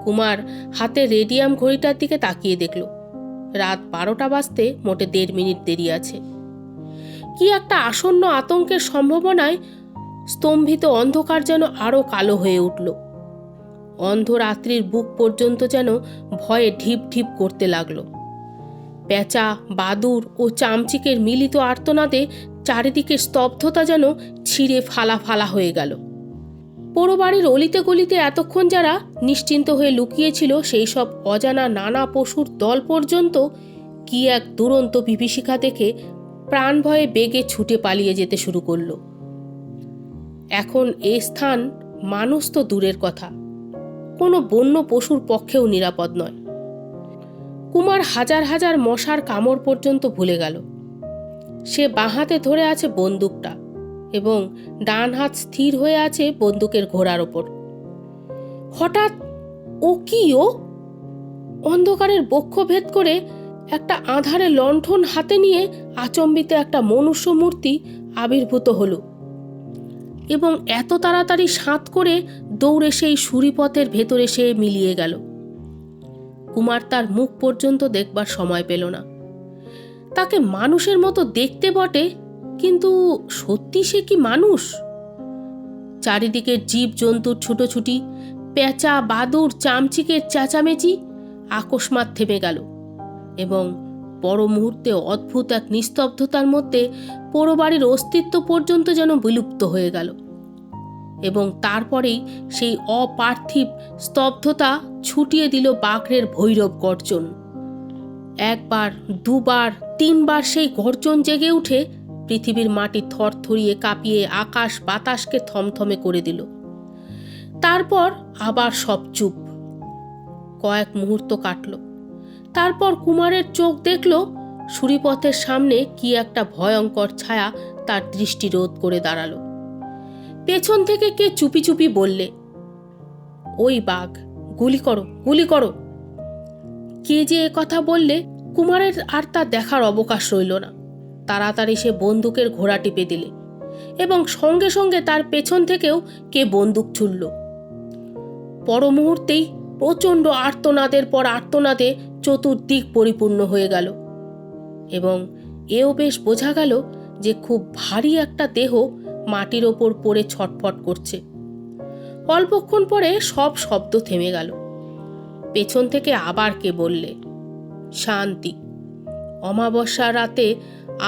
কুমার হাতে রেডিয়াম ঘড়িটার দিকে তাকিয়ে দেখল, রাত 12টা বাজতে মোটে 1.5 মিনিট দেরি আছে। কি একটা আসন্ন আতঙ্কের সম্ভাবনায় স্তম্ভিত অন্ধকার যেন আরো কালো হয়ে উঠল। অন্ধরাত্রির বুক পর্যন্ত যেন ভয়ে ঢিপ ঢিপ করতে লাগলো। পেঁচা, বাদুর ও চামচিকের মিলিত আর্তনাদে চারিদিকে স্তব্ধতা যেন ছিঁড়ে ফালা ফালা হয়ে গেল। পোড়োবাড়ির অলিতে গলিতে এতক্ষণ যারা নিশ্চিন্ত হয়ে লুকিয়েছিল, সেই সব অজানা নানা পশুর দল পর্যন্ত কি এক দুরন্ত বিভীষিকা দেখে প্রাণ ভয়ে বেগে ছুটে পালিয়ে যেতে শুরু করল। এখন এ স্থান মানুষ তো দূরের কথা, কোনো বন্য পশুর পক্ষেও নিরাপদ নয়। কুমার হাজার হাজার মশার কামড় পর্যন্ত ভুলে গেল। সে বাঁ হাতে ধরে আছে বন্দুকটা, এবং ডান হাত স্থির হয়ে আছে বন্দুকের ঘোড়ার ওপর। হঠাৎ ও কি ও! অন্ধকারের বক্ষ ভেদ করে একটা আঁধারে লণ্ঠন হাতে নিয়ে আচম্বিতে একটা মনুষ্য মূর্তি আবির্ভূত হলো, এবং এত তাড়াতাড়ি সাঁত করে দৌড়ে সেই সুরিপথের ভেতরে সে মিলিয়ে গেল। কুমার তার মুখ পর্যন্ত দেখবার সময় পেল না। তাকে মানুষের মতো দেখতে বটে, কিন্তু সত্যি সে কি মানুষ? চারিদিকের জীব জন্তুর ছুটোছুটি, পেঁচা, বাদুর, চামচিকের চেঁচামেচি আকস্মাৎ থেমে গেল, এবং পর মুহূর্তে অদ্ভুত এক নিস্তব্ধতার মধ্যে পোড়োবাড়ির অস্তিত্ব পর্যন্ত যেন বিলুপ্ত হয়ে গেল। এবং তারপরেই সেই অপার্থিব স্তব্ধতা ছুটিয়ে দিল বাঘের ভৈরব গর্জন। একবার, দুবার, 3বার সেই গর্জন জেগে উঠে পৃথিবীর মাটি থরথরিয়ে কাঁপিয়ে আকাশ বাতাসকে থমথমে করে দিল। তারপর আবার সব চুপ। কয়েক মুহূর্ত কাটল। তারপর কুমারের চোখ দেখল সুরিপথের সামনে কি একটা ভয়ঙ্কর ছায়া তার দৃষ্টি রোধ করে দাঁড়ালো। পেছন থেকে কে চুপি চুপি বললে, ওই বাঘ, গুলি করো, গুলি করো। কে যে এ কথা বললে কুমারের আর তা দেখার অবকাশ রইল না। তাড়াতাড়ি সে বন্দুকের ঘোড়া টিপে দিলে, এবং সঙ্গে সঙ্গে তার পেছন থেকেও কে বন্দুক ছুড়ল। পর মুহূর্তেই প্রচণ্ড আর্তনাদের পর আর্তনাদে চতুর্দিক পরিপূর্ণ হয়ে গেল, এবং এও বেশ বোঝা গেল যে খুব ভারী একটা দেহ মাটির ওপর পড়ে ছটফট করছে। অল্পক্ষণ পরে সব শব্দ থেমে গেল। পেছন থেকে আবার কে বললে, শান্তি, অমাবস্যার রাতে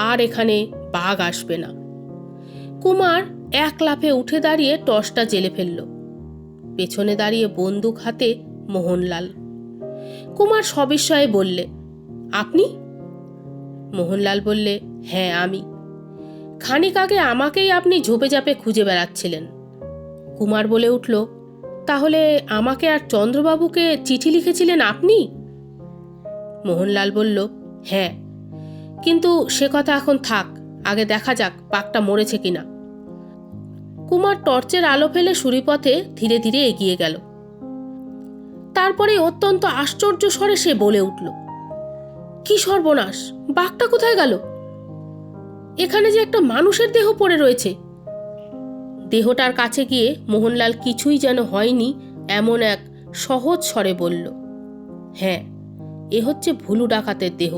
আর এখানে বাঘ আসবে না। কুমার এক লাফে উঠে দাঁড়িয়ে টর্চটা জ্বেলে ফেলল। পেছনে দাঁড়িয়ে বন্দুক হাতে মোহনলাল। কুমার সবিস্ময়ে বললে, আপনি? মোহনলাল বললে, হ্যাঁ আমি। খানিক আগে আমাকেই আপনি ঝোপে ঝাপে খুঁজে বেড়াচ্ছিলেন। কুমার বলে উঠল, তাহলে আমাকে আর চন্দ্রবাবুকে চিঠি লিখেছিলেন আপনি? মোহনলাল বলল, হ্যাঁ, কিন্তু সে কথা এখন থাক, আগে দেখা যাক বাঘটা মরেছে কিনা। কুমার টর্চের আলো ফেলে সুরিপথে ধীরে ধীরে এগিয়ে গেল। তারপরে অত্যন্ত আশ্চর্য স্বরে সে বলে উঠল, কি সর্বনাশ, বাঘটা কোথায় গেল? এখানে যে একটা মানুষের দেহ পড়ে রয়েছে। দেহটার কাছে গিয়ে মোহনলাল কিছুই যেন হয়নি এমন এক সহজ স্বরে বলল, হ্যাঁ, এ হচ্ছে ভুলু ডাকাতের দেহ।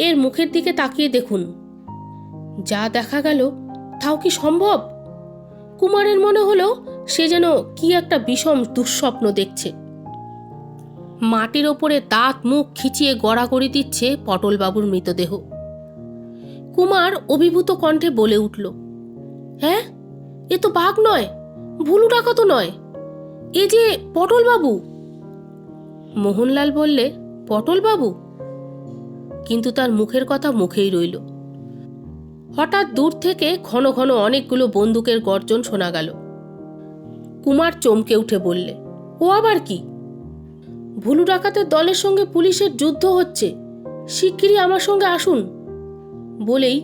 এর মুখের দিকে তাকিয়ে দেখুন। যা দেখা গেল তাও কি সম্ভব? কুমারের মনে হলো সে যেন কি একটা বিষম দুঃস্বপ্ন দেখছে। মাটির ওপরে দাঁত মুখ খিচিয়ে গড়াগড়ি দিচ্ছে পটলবাবুর মৃতদেহ। কুমার অভিভূত কণ্ঠে বলে উঠল, হ্যাঁ, এ তো বাঘ নয়, ভুলু ডাকাতও নয়, এ যে পটলবাবু। মোহনলাল বললে, পটলবাবু? কিন্তু তার মুখের কথা মুখেই রইল। হঠাৎ দূর থেকে ঘন ঘন অনেকগুলো বন্দুকের গর্জন শোনা গেল। কুমার চমকে উঠে বললে, ও আবার কি? ভুলু ডাকাতের দলের সঙ্গে পুলিশের যুদ্ধ হচ্ছে, শিগগিরই আমার সঙ্গে আসুন। বলেই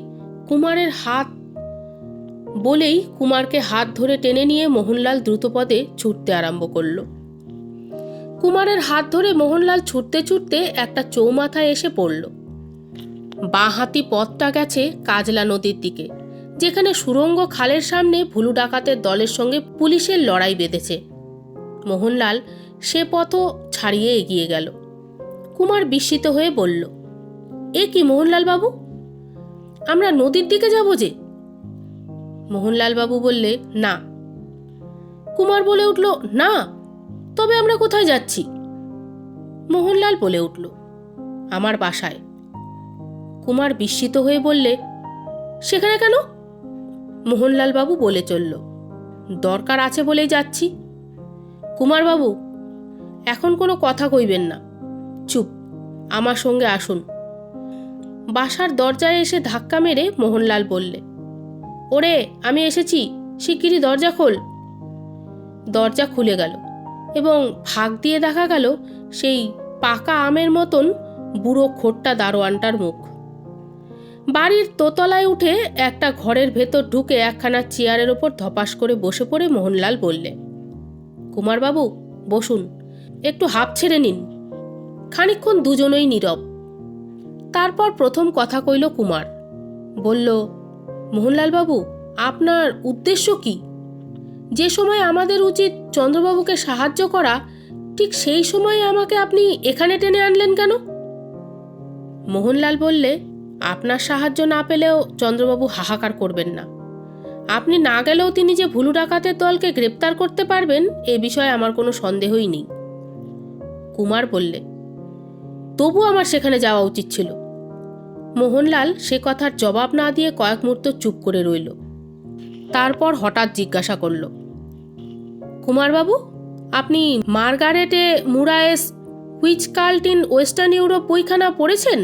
কুমারকে হাত ধরে টেনে নিয়ে মোহনলাল দ্রুতপদে ছুটতে আরম্ভ করল। কুমারের হাত ধরে মোহনলাল ছুটতে ছুটতে একটা চৌমাথায় এসে পড়ল। বাঁ হাতি পথটা গেছে কাজলা নদীর দিকে, যেখানে সুরঙ্গ খালের সামনে ভুলু ডাকাতের দলের সঙ্গে পুলিশের লড়াই বেঁধেছে। মোহনলাল সে পথও ছাড়িয়ে এগিয়ে গেল। কুমার বিস্মিত হয়ে বলল, এ কি মোহনলাল বাবু, আমরা নদীর দিকে যাব যে? মোহনলাল বাবু বললে, না। কুমার বলে উঠল, না, তবে আমরা কোথায় যাচ্ছি? মোহনলাল বলে উঠল, আমার বাসায়। কুমার বিস্মিত হয়ে বললে, সেখানে কেন? মোহনলাল বাবু বলে চলল, দরকার আছে বলেই যাচ্ছি। কুমারবাবু, এখন কোনো কথা কইবেন না, চুপ, আমার সঙ্গে আসুন। বাসার দরজায় এসে ধাক্কা মেরে মোহনলাল বললে, ওরে, আমি এসেছি, শিগগিরই দরজা খোল। দরজা খুলে গেল এবং ফাঁক দিয়ে দেখা গেল সেই পাকা আমের মতন বুড়ো খোট্টা দারোয়ানটার মুখ। বাড়ির দোতলায় উঠে একটা ঘরের ভেতর ঢুকে একখানা চেয়ারের ওপর ধপাস করে বসে পড়ে মোহনলাল বললে, কুমারবাবু বসুন, একটু হাঁপ ছেড়ে নিন। খানিকক্ষণ দুজনেই নীরব। তারপর প্রথম কথা কইল কুমার। বলল, মোহনলালবাবু, আপনার উদ্দেশ্য কি? যে সময় আমাদের উচিত চন্দ্রবাবুকে সাহায্য করা, ঠিক সেই সময়ে আমাকে আপনি এখানে টেনে আনলেন কেন? মোহনলাল বললে, আপনার সাহায্য না পেলেও চন্দ্রবাবু হাহাকার করবেন না। আপনি না গেলেও তিনি যে ভুলু ডাকাতের দলকে গ্রেপ্তার করতে পারবেন এ বিষয়ে আমার কোনো সন্দেহই নেই। কুমার বললে, তবু আমার সেখানে যাওয়া উচিত ছিল। মোহনলাল সে কথার জবাব না দিয়ে কয়েক মুহূর্ত চুপ করে রইল। তারপর হঠাৎ জিজ্ঞাসা করল, কুমারবাবু, আপনি মার্গারেটে Murray's witch cult in western Europe বইখানা পড়েছেন?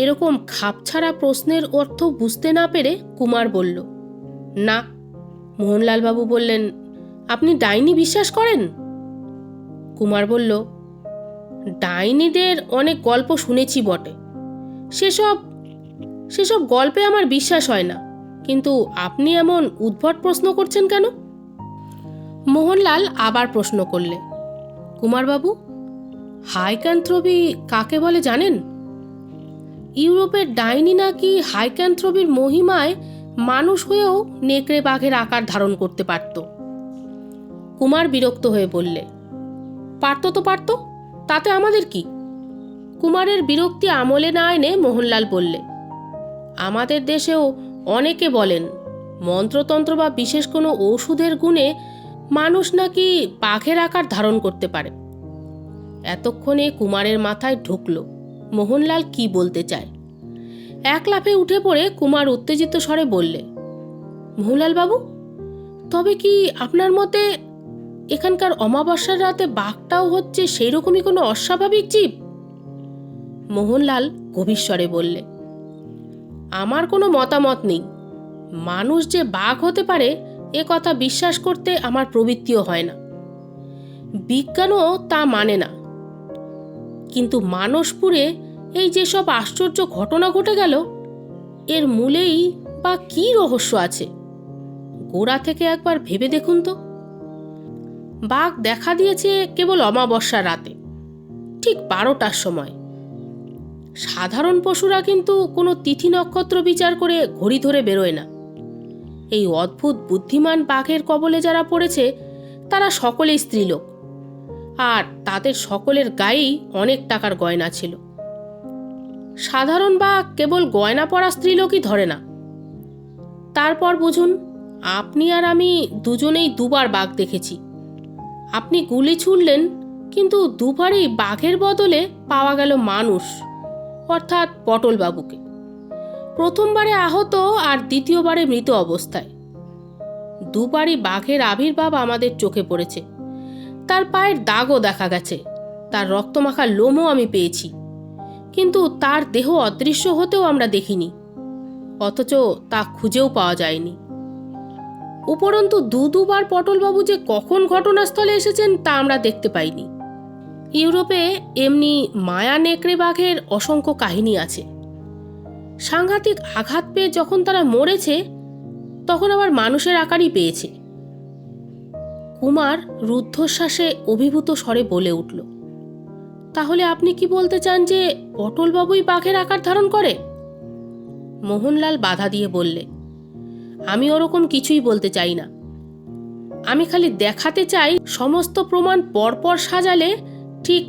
এরকম খাপছাড়া প্রশ্নের অর্থ বুঝতে না পেরে কুমার বলল, না। মোহনলালবাবু বললেন, আপনি ডাইনি বিশ্বাস করেন? কুমার বলল, ডাইনিদের অনেক গল্প শুনেছি বটে, সেসব গল্পে আমার বিশ্বাস হয় না, কিন্তু আপনি এমন উদ্ভট প্রশ্ন করছেন কেন? মোহনলাল আবার প্রশ্ন করলে, কুমারবাবু, হাইক্যান্থ্রপি কাকে বলে জানেন? ইউরোপের ডাইনি নাকি হাইক্যান্থ্রপির মহিমায় মানুষ হয়েও নেকড়ে বাঘের আকার ধারণ করতে পারত। কুমার বিরক্ত হয়ে বললে, পারত তো পারত, তাতে আমাদের কি? কুমারের বিরক্তি আমলে না এনে মোহনলাল বললে, আমাদের দেশেও অনেকে বলেন মন্ত্রতন্ত্র বা বিশেষ কোনো ঔষধের গুণে মানুষ নাকি বাঘের আকার ধারণ করতে পারে। এতক্ষণে কুমারের মাথায় ঢুকল মোহনলাল কি বলতে চায়। এক লাফে উঠে পড়ে কুমার উত্তেজিত স্বরে বললে, মোহনলাল বাবু, তবে কি আপনার মতে এখানকার অমাবস্যার রাতে বাঘটাও হচ্ছে সেই রকমই কোনো অস্বাভাবিক জীব? মোহনলাল গভীর স্বরে বললে, আমার কোনো মতামত নেই। মানুষ যে বাঘ হতে পারে এ কথা বিশ্বাস করতে আমার প্রবৃত্তিও হয় না, বিজ্ঞানও তা মানে না। কিন্তু মানসপুরে এই যেসব আশ্চর্য ঘটনা ঘটে গেল, এর মূলেই বা কী রহস্য আছে গোড়া থেকে একবার ভেবে দেখুন তো। বাঘ দেখা দিয়েছে কেবল অমাবস্যার রাতে, ঠিক 12টার সময়। সাধারণ পশুরা কিন্তু কোনো তিথি নক্ষত্র বিচার করে ঘড়ি ধরে বেরোয় না। এই অদ্ভুত বুদ্ধিমান বাঘের কবলে যারা পড়েছে তারা সকলেই স্ত্রীলোক, আর তাদের সকলের গায়েই অনেক টাকার গয়না ছিল। সাধারণ বাঘ কেবল গয়না পরা স্ত্রীলোকই ধরে না। তারপর বুঝুন, আপনি আর আমি দুজনেই দুবার বাঘ দেখেছি। আপনি গুলি ছুড়লেন, কিন্তু দুবারই বাঘের বদলে পাওয়া গেল মানুষ, অর্থাৎ পটলবাবুকে। প্রথমবারে আহত আর দ্বিতীয়বারে মৃত অবস্থায়। দুবারই বাঘের আবির্ভাব আমাদের চোখে পড়েছে। তার পায়ের দাগও দেখা গেছে, তার রক্তমাখা লোমও আমি পেয়েছি, কিন্তু তার দেহ অদৃশ্য হতেও আমরা দেখিনি, অথচ তা খুঁজেও পাওয়া যায়নি। উপরন্তু দুবার পটলবাবু যে কখন ঘটনাস্থলে এসেছেন তা আমরা দেখতে পাইনি। ইউরোপে এমনি মায়া নেকড়ে বাঘের অসংখ্য কাহিনী আছে। সাংঘাতিক আঘাত পেয়ে যখন তারা মরেছে, তখন আবার মানুষের আকারই পেয়েছে। কুমার রুদ্ধশ্বাসে অভিভূত স্বরে বলে উঠল, তাহলে আপনি কি বলতে চান যে পটলবাবুই বাঘের আকার ধারণ করে? মোহনলাল বাধা দিয়ে বললে, আমি ওরকম কিছুই বলতে চাই না। আমি খালি দেখাতে চাই সমস্ত প্রমাণ পরপর সাজালে ঠিক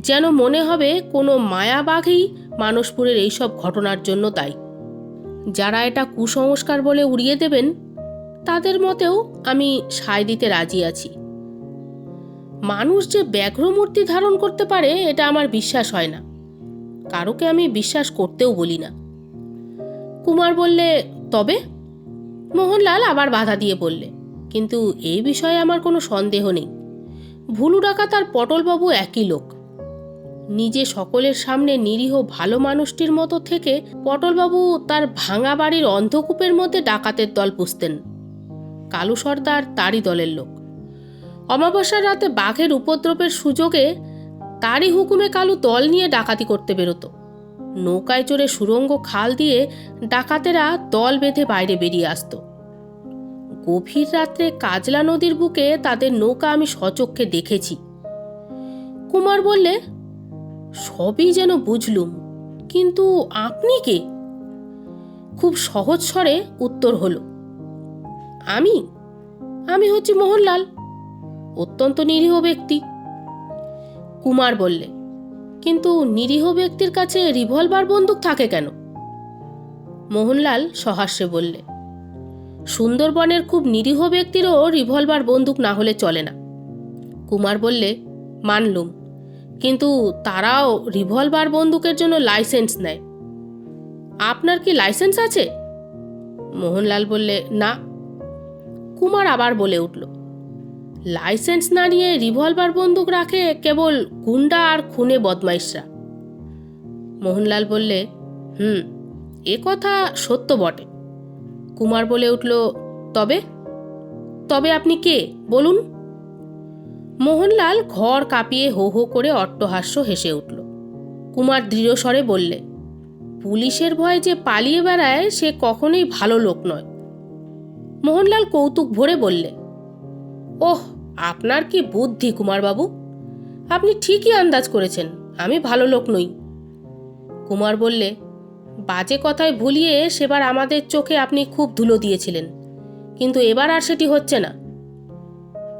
যেন মনে হবে কোনো মায়াবাঘই মানসপুরের এইসব ঘটনার জন্য দায়ী। যারা এটা কুসংস্কার বলে উড়িয়ে দেবেন তাদের মতেও আমি সায় দিতে রাজি আছি। মানুষ যে ব্যাঘ্রমূর্তি ধারণ করতে পারে এটা আমার বিশ্বাস হয় না, কারোকে আমি বিশ্বাস করতেও বলি না। কুমার বললে, তবে? মোহনলাল আবার বাধা দিয়ে বললে, কিন্তু এই বিষয়ে আমার কোনো সন্দেহ নেই। ভুলু ডাকাত আর পটলবাবু একই লোক। নিজে সকলের সামনে নিরীহ ভালো মানুষটির মতো থেকে পটলবাবু তার ভাঙা বাড়ির অন্ধকূপের মধ্যে ডাকাতের দল পুষতেন। কালু সর্দার তারই দলের লোক। অমাবস্যার রাতে বাঘের উপদ্রবের সুযোগে তারই হুকুমে কালু দল নিয়ে ডাকাতি করতে বেরোতো। নৌকায় চড়ে সুরঙ্গ খাল দিয়ে ডাকাতেরা দল বেঁধে বাইরে বেরিয়ে আসত। গভীর রাত্রে কাজলা নদীর বুকে তাদের নৌকা আমি সচক্ষে দেখেছি। কুমার বললে, সবই যেন বুঝলুম, কিন্তু আপনি কে? খুব সহজ স্বরে উত্তর হলো, আমি হচ্ছি মোহনলাল, অত্যন্ত নিরীহ ব্যক্তি। কুমার বললে, কিন্তু নিরীহ ব্যক্তির কাছে রিভলভার বন্দুক থাকে কেন? মোহনলাল সহাস্যে বললে, সুন্দরবনের খুব নিরীহ ব্যক্তিরও রিভলভার বন্দুক না হলে চলে না। কুমার বললে, মানলুম, কিন্তু তারাও রিভলভার বন্দুকের জন্য লাইসেন্স নেয়। আপনার কি লাইসেন্স আছে? মোহনলাল বললে, না। কুমার আবার বলে উঠল, লাইসেন্স না নিয়ে রিভলভার বন্দুক রাখে কেবল গুন্ডা আর খুনে বদমাইশরা। মোহনলাল বললে, এ কথা সত্য বটে। কুমার বলে উঠল, তবে তবে আপনি কে বলুন? মোহনলাল ঘর কাঁপিয়ে হো হো করে অট্টহাস্য হেসে উঠল। কুমার দৃঢ় স্বরে বললে, পুলিশের ভয়ে যে পালিয়ে বেড়ায় সে কখনোই ভালো লোক নয়। মোহনলাল কৌতুক ভরে বললে, ওহ, আপনার কি বুদ্ধি কুমারবাবু, আপনি ঠিকই আন্দাজ করেছেন আমি ভালো লোক নই। কুমার বললে, বাজে কথায় ভুলিয়ে সেবার আমাদের চোখে আপনি খুব ধুলো দিয়েছিলেন, কিন্তু এবার আর সেটি হচ্ছে না।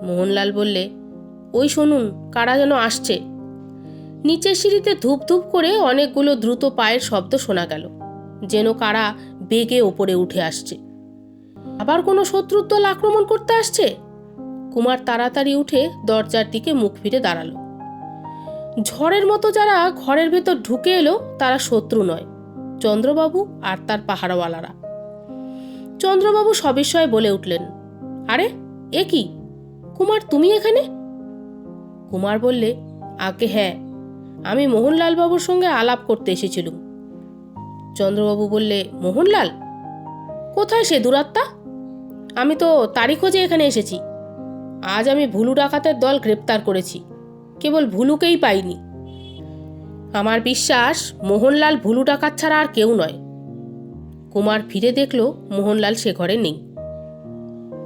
মোহনলাল বললে, ওই শুনুন, কারা যেন আসছে। নিচের সিঁড়িতে ধূপ ধূপ করে অনেকগুলো দ্রুত পায়ের শব্দ শোনা গেল, যেন কারা বেগে ওপরে উঠে আসছে। আবার কোনো শত্রুর দল আক্রমণ করতে আসছে। কুমার তাড়াতাড়ি উঠে দরজার দিকে মুখ ফিরে দাঁড়ালো। ঝড়ের মতো যারা ঘরের ভেতর ঢুকে এলো তারা শত্রু নয়, চন্দ্রবাবু আর তার পাহারাওয়ালারা। চন্দ্রবাবু সবিস্ময়ে বলে উঠলেন, আরে এ কি কুমার, তুমি এখানে? কুমার বললে, আগে হ্যাঁ, আমি মোহনলাল বাবুর সঙ্গে আলাপ করতে এসেছিলুম। চন্দ্রবাবু বললে, মোহনলাল? কোথায় সে দুরাত্মা? আমি তো তারই খোঁজে এখানে এসেছি। আজ আমি ভুলু ডাকাতের দল গ্রেপ্তার করেছি, কেবল ভুলুকেই পাইনি। আমার বিশ্বাস মোহনলাল ভুলু ডাকাত ছাড়া আর কেউ নয়। কুমার ফিরে দেখল মোহনলাল সে ঘরে নেই।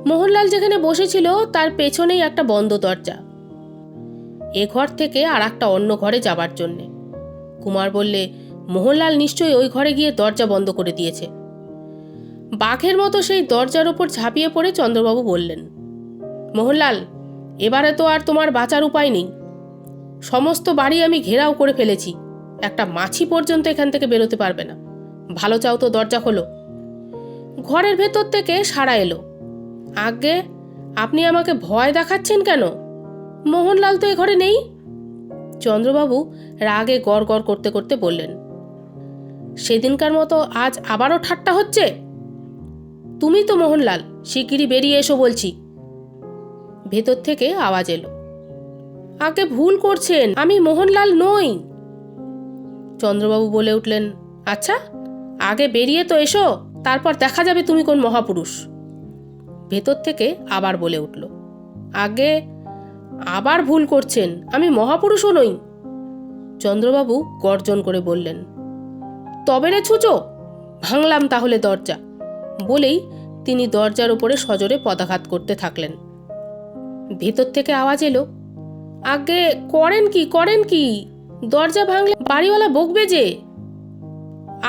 মোহনলাল যেখানে বসেছিল তার পেছনেই একটা বন্ধ দরজা, এ ঘর থেকে আর একটা অন্য ঘরে যাবার জন্যে। কুমার বললে, মোহনলাল নিশ্চয়ই ওই ঘরে গিয়ে দরজা বন্ধ করে দিয়েছে। বাঘের মতো সেই দরজার ওপর ঝাঁপিয়ে পড়ে চন্দ্রবাবু বললেন, মোহনলাল, এবারে তো আর তোমার বাঁচার উপায় নেই। সমস্ত বাড়ি আমি ঘেরাও করে ফেলেছি, একটা মাছি পর্যন্ত এখান থেকে বেরোতে পারবে না। ভালো চাও তো দরজা খোলো। ঘরের ভেতর থেকে সাড়া এলো, আজ্ঞে, আপনি আমাকে ভয় দেখাচ্ছেন কেন? মোহনলাল তো এ ঘরে নেই। চন্দ্রবাবু রাগে গড় গড় করতে করতে বললেন, সেদিনকার মতো আজ আবারও ঠাট্টা হচ্ছে? তুমি তো মোহনলাল, শিগগিরই বেরিয়ে এসো বলছি। ভেতর থেকে আওয়াজ এলো, আগে ভুল করছেন, আমি মোহনলাল নই। চন্দ্রবাবু বলে উঠলেন, আচ্ছা, আগে বেরিয়ে তো এসো, তারপর দেখা যাবে তুমি কোন মহাপুরুষ। ভেতর থেকে আবার বলে উঠল, আগে আবার ভুল করছেন, আমি মহাপুরুষও নই। চন্দ্রবাবু গর্জন করে বললেন, তবে রে ছুঁচো, ভাঙলাম তাহলে দরজা। বলেই তিনি দরজার উপরে সজোরে পদাঘাত করতে থাকলেন। ভেতর থেকে আওয়াজ এলো, আগে করেন কি করেন কি, দরজা ভাঙলে বাড়িওয়ালা বকবে যে।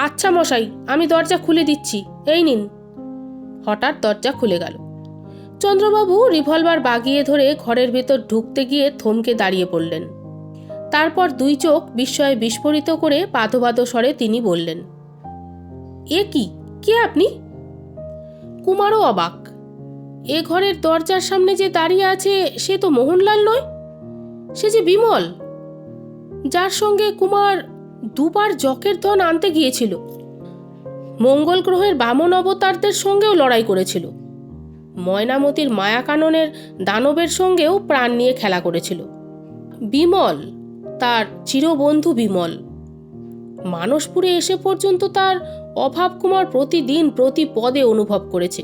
আচ্ছা মশাই, আমি দরজা খুলে দিচ্ছি, এই নিন। হঠাৎ দরজা খুলে গেল। চন্দ্রবাবু রিভলভার বাগিয়ে ধরে ঘরের ভেতর ঢুকতে গিয়ে থমকে দাঁড়িয়ে পড়লেন। তারপর দুই চোখ বিস্ময়ে বিস্ফোরিত করে বাঁধো বাঁধো স্বরে তিনি বললেন, এ কি, কে আপনি? কুমারও অবাক। এ ঘরের দরজার সামনে যে দাঁড়িয়ে আছে সে তো মোহনলাল নয়, সে যে বিমল, যার সঙ্গে কুমার দুবার জকের ধন আনতে গিয়েছিল, মঙ্গল গ্রহের বামন অবতারদের সঙ্গেও লড়াই করেছিল, ময়নামতির মায়াকাননের দানবের সঙ্গেও প্রাণ নিয়ে খেলা করেছিল। বিমল, তার চিরবন্ধু বিমল। মানসপুরে এসে পর্যন্ত তার অভাব কুমার প্রতিদিন প্রতি পদে অনুভব করেছে।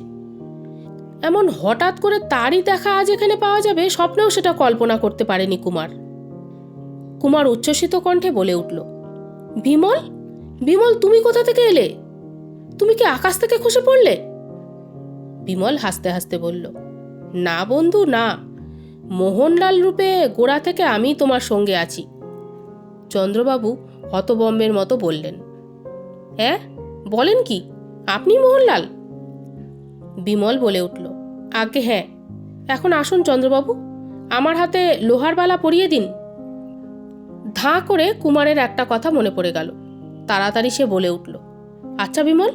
এমন হঠাৎ করে তারই দেখা আজ এখানে পাওয়া যাবে, স্বপ্নেও সেটা কল্পনা করতে পারেনি কুমার। কুমার উচ্ছ্বসিত কণ্ঠে বলে উঠল, বিমল, বিমল, তুমি কোথা থেকে এলে? তুমি কি আকাশ থেকে খসে পড়লে? বিমল হাসতে হাসতে বলল, না বন্ধু না, মোহনলাল রূপে গোড়া থেকে আমি তোমার সঙ্গে আছি। চন্দ্রবাবু হতবম্বের মতো বললেন, হ্যাঁ বলেন কি, আপনি মোহনলাল? বিমল বলে উঠল, আগে হ্যাঁ। এখন আসুন চন্দ্রবাবু, আমার হাতে লোহার বালা পরিয়ে দিন। ধাঁ করে কুমারের একটা কথা মনে পড়ে গেল। তাড়াতাড়ি সে বলে উঠল, আচ্ছা বিমল,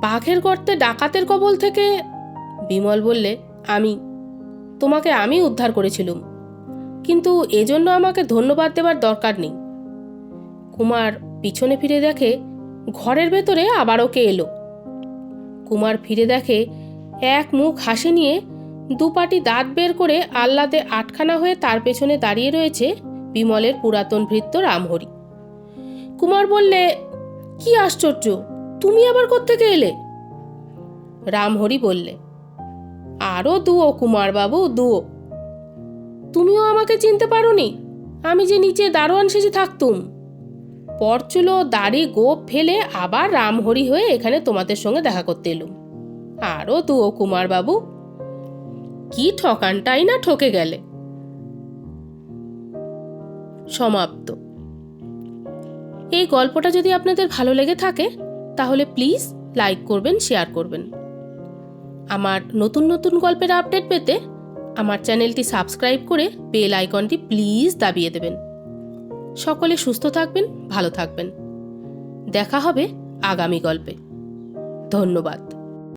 বাঘের গর্তে ডাকাতের কবল থেকে? বিমল বললে, তোমাকে আমি উদ্ধার করেছিলুম, কিন্তু এজন্য আমাকে ধন্যবাদ দেবার দরকার নেই। কুমার পিছনে ফিরে দেখে ঘরের ভেতরে আবারও কে এলো। কুমার ফিরে দেখে এক মুখ হাসি নিয়ে দুপাটি দাঁত বের করে আহ্লাদে আটখানা হয়ে তার পেছনে দাঁড়িয়ে রয়েছে বিমলের পুরাতন ভৃত্য রামহরি। কুমার বললে, কি আশ্চর্য, তুমি আবার কোত্থেকে এলে? রামহরি বললে, আরও দুও কুমার বাবু, দুও। তুমিও আমাকে চিনতে পারোনি? আমি যে নিচে দারোয়ান সেজে থাকতুম, পরচুলো দাড়ি গোপ ফেলে আবার রামহরি হয়ে এখানে তোমাদের সঙ্গে দেখা করতে এলুম। আরও দুও কুমার বাবু। কি ঠকানটাই না ঠকে গেলে। সমাপ্ত। এই গল্পটা যদি আপনাদের ভালো লেগে থাকে তাহলে প্লিজ লাইক করবেন, শেয়ার করবেন। আমার নতুন নতুন গল্পের আপডেট পেতে আমার চ্যানেলটি সাবস্ক্রাইব করে বেল আইকনটি প্লিজ দাবিয়ে দেবেন। সকলে সুস্থ থাকবেন, ভালো থাকবেন। দেখা হবে আগামী গল্পে। ধন্যবাদ।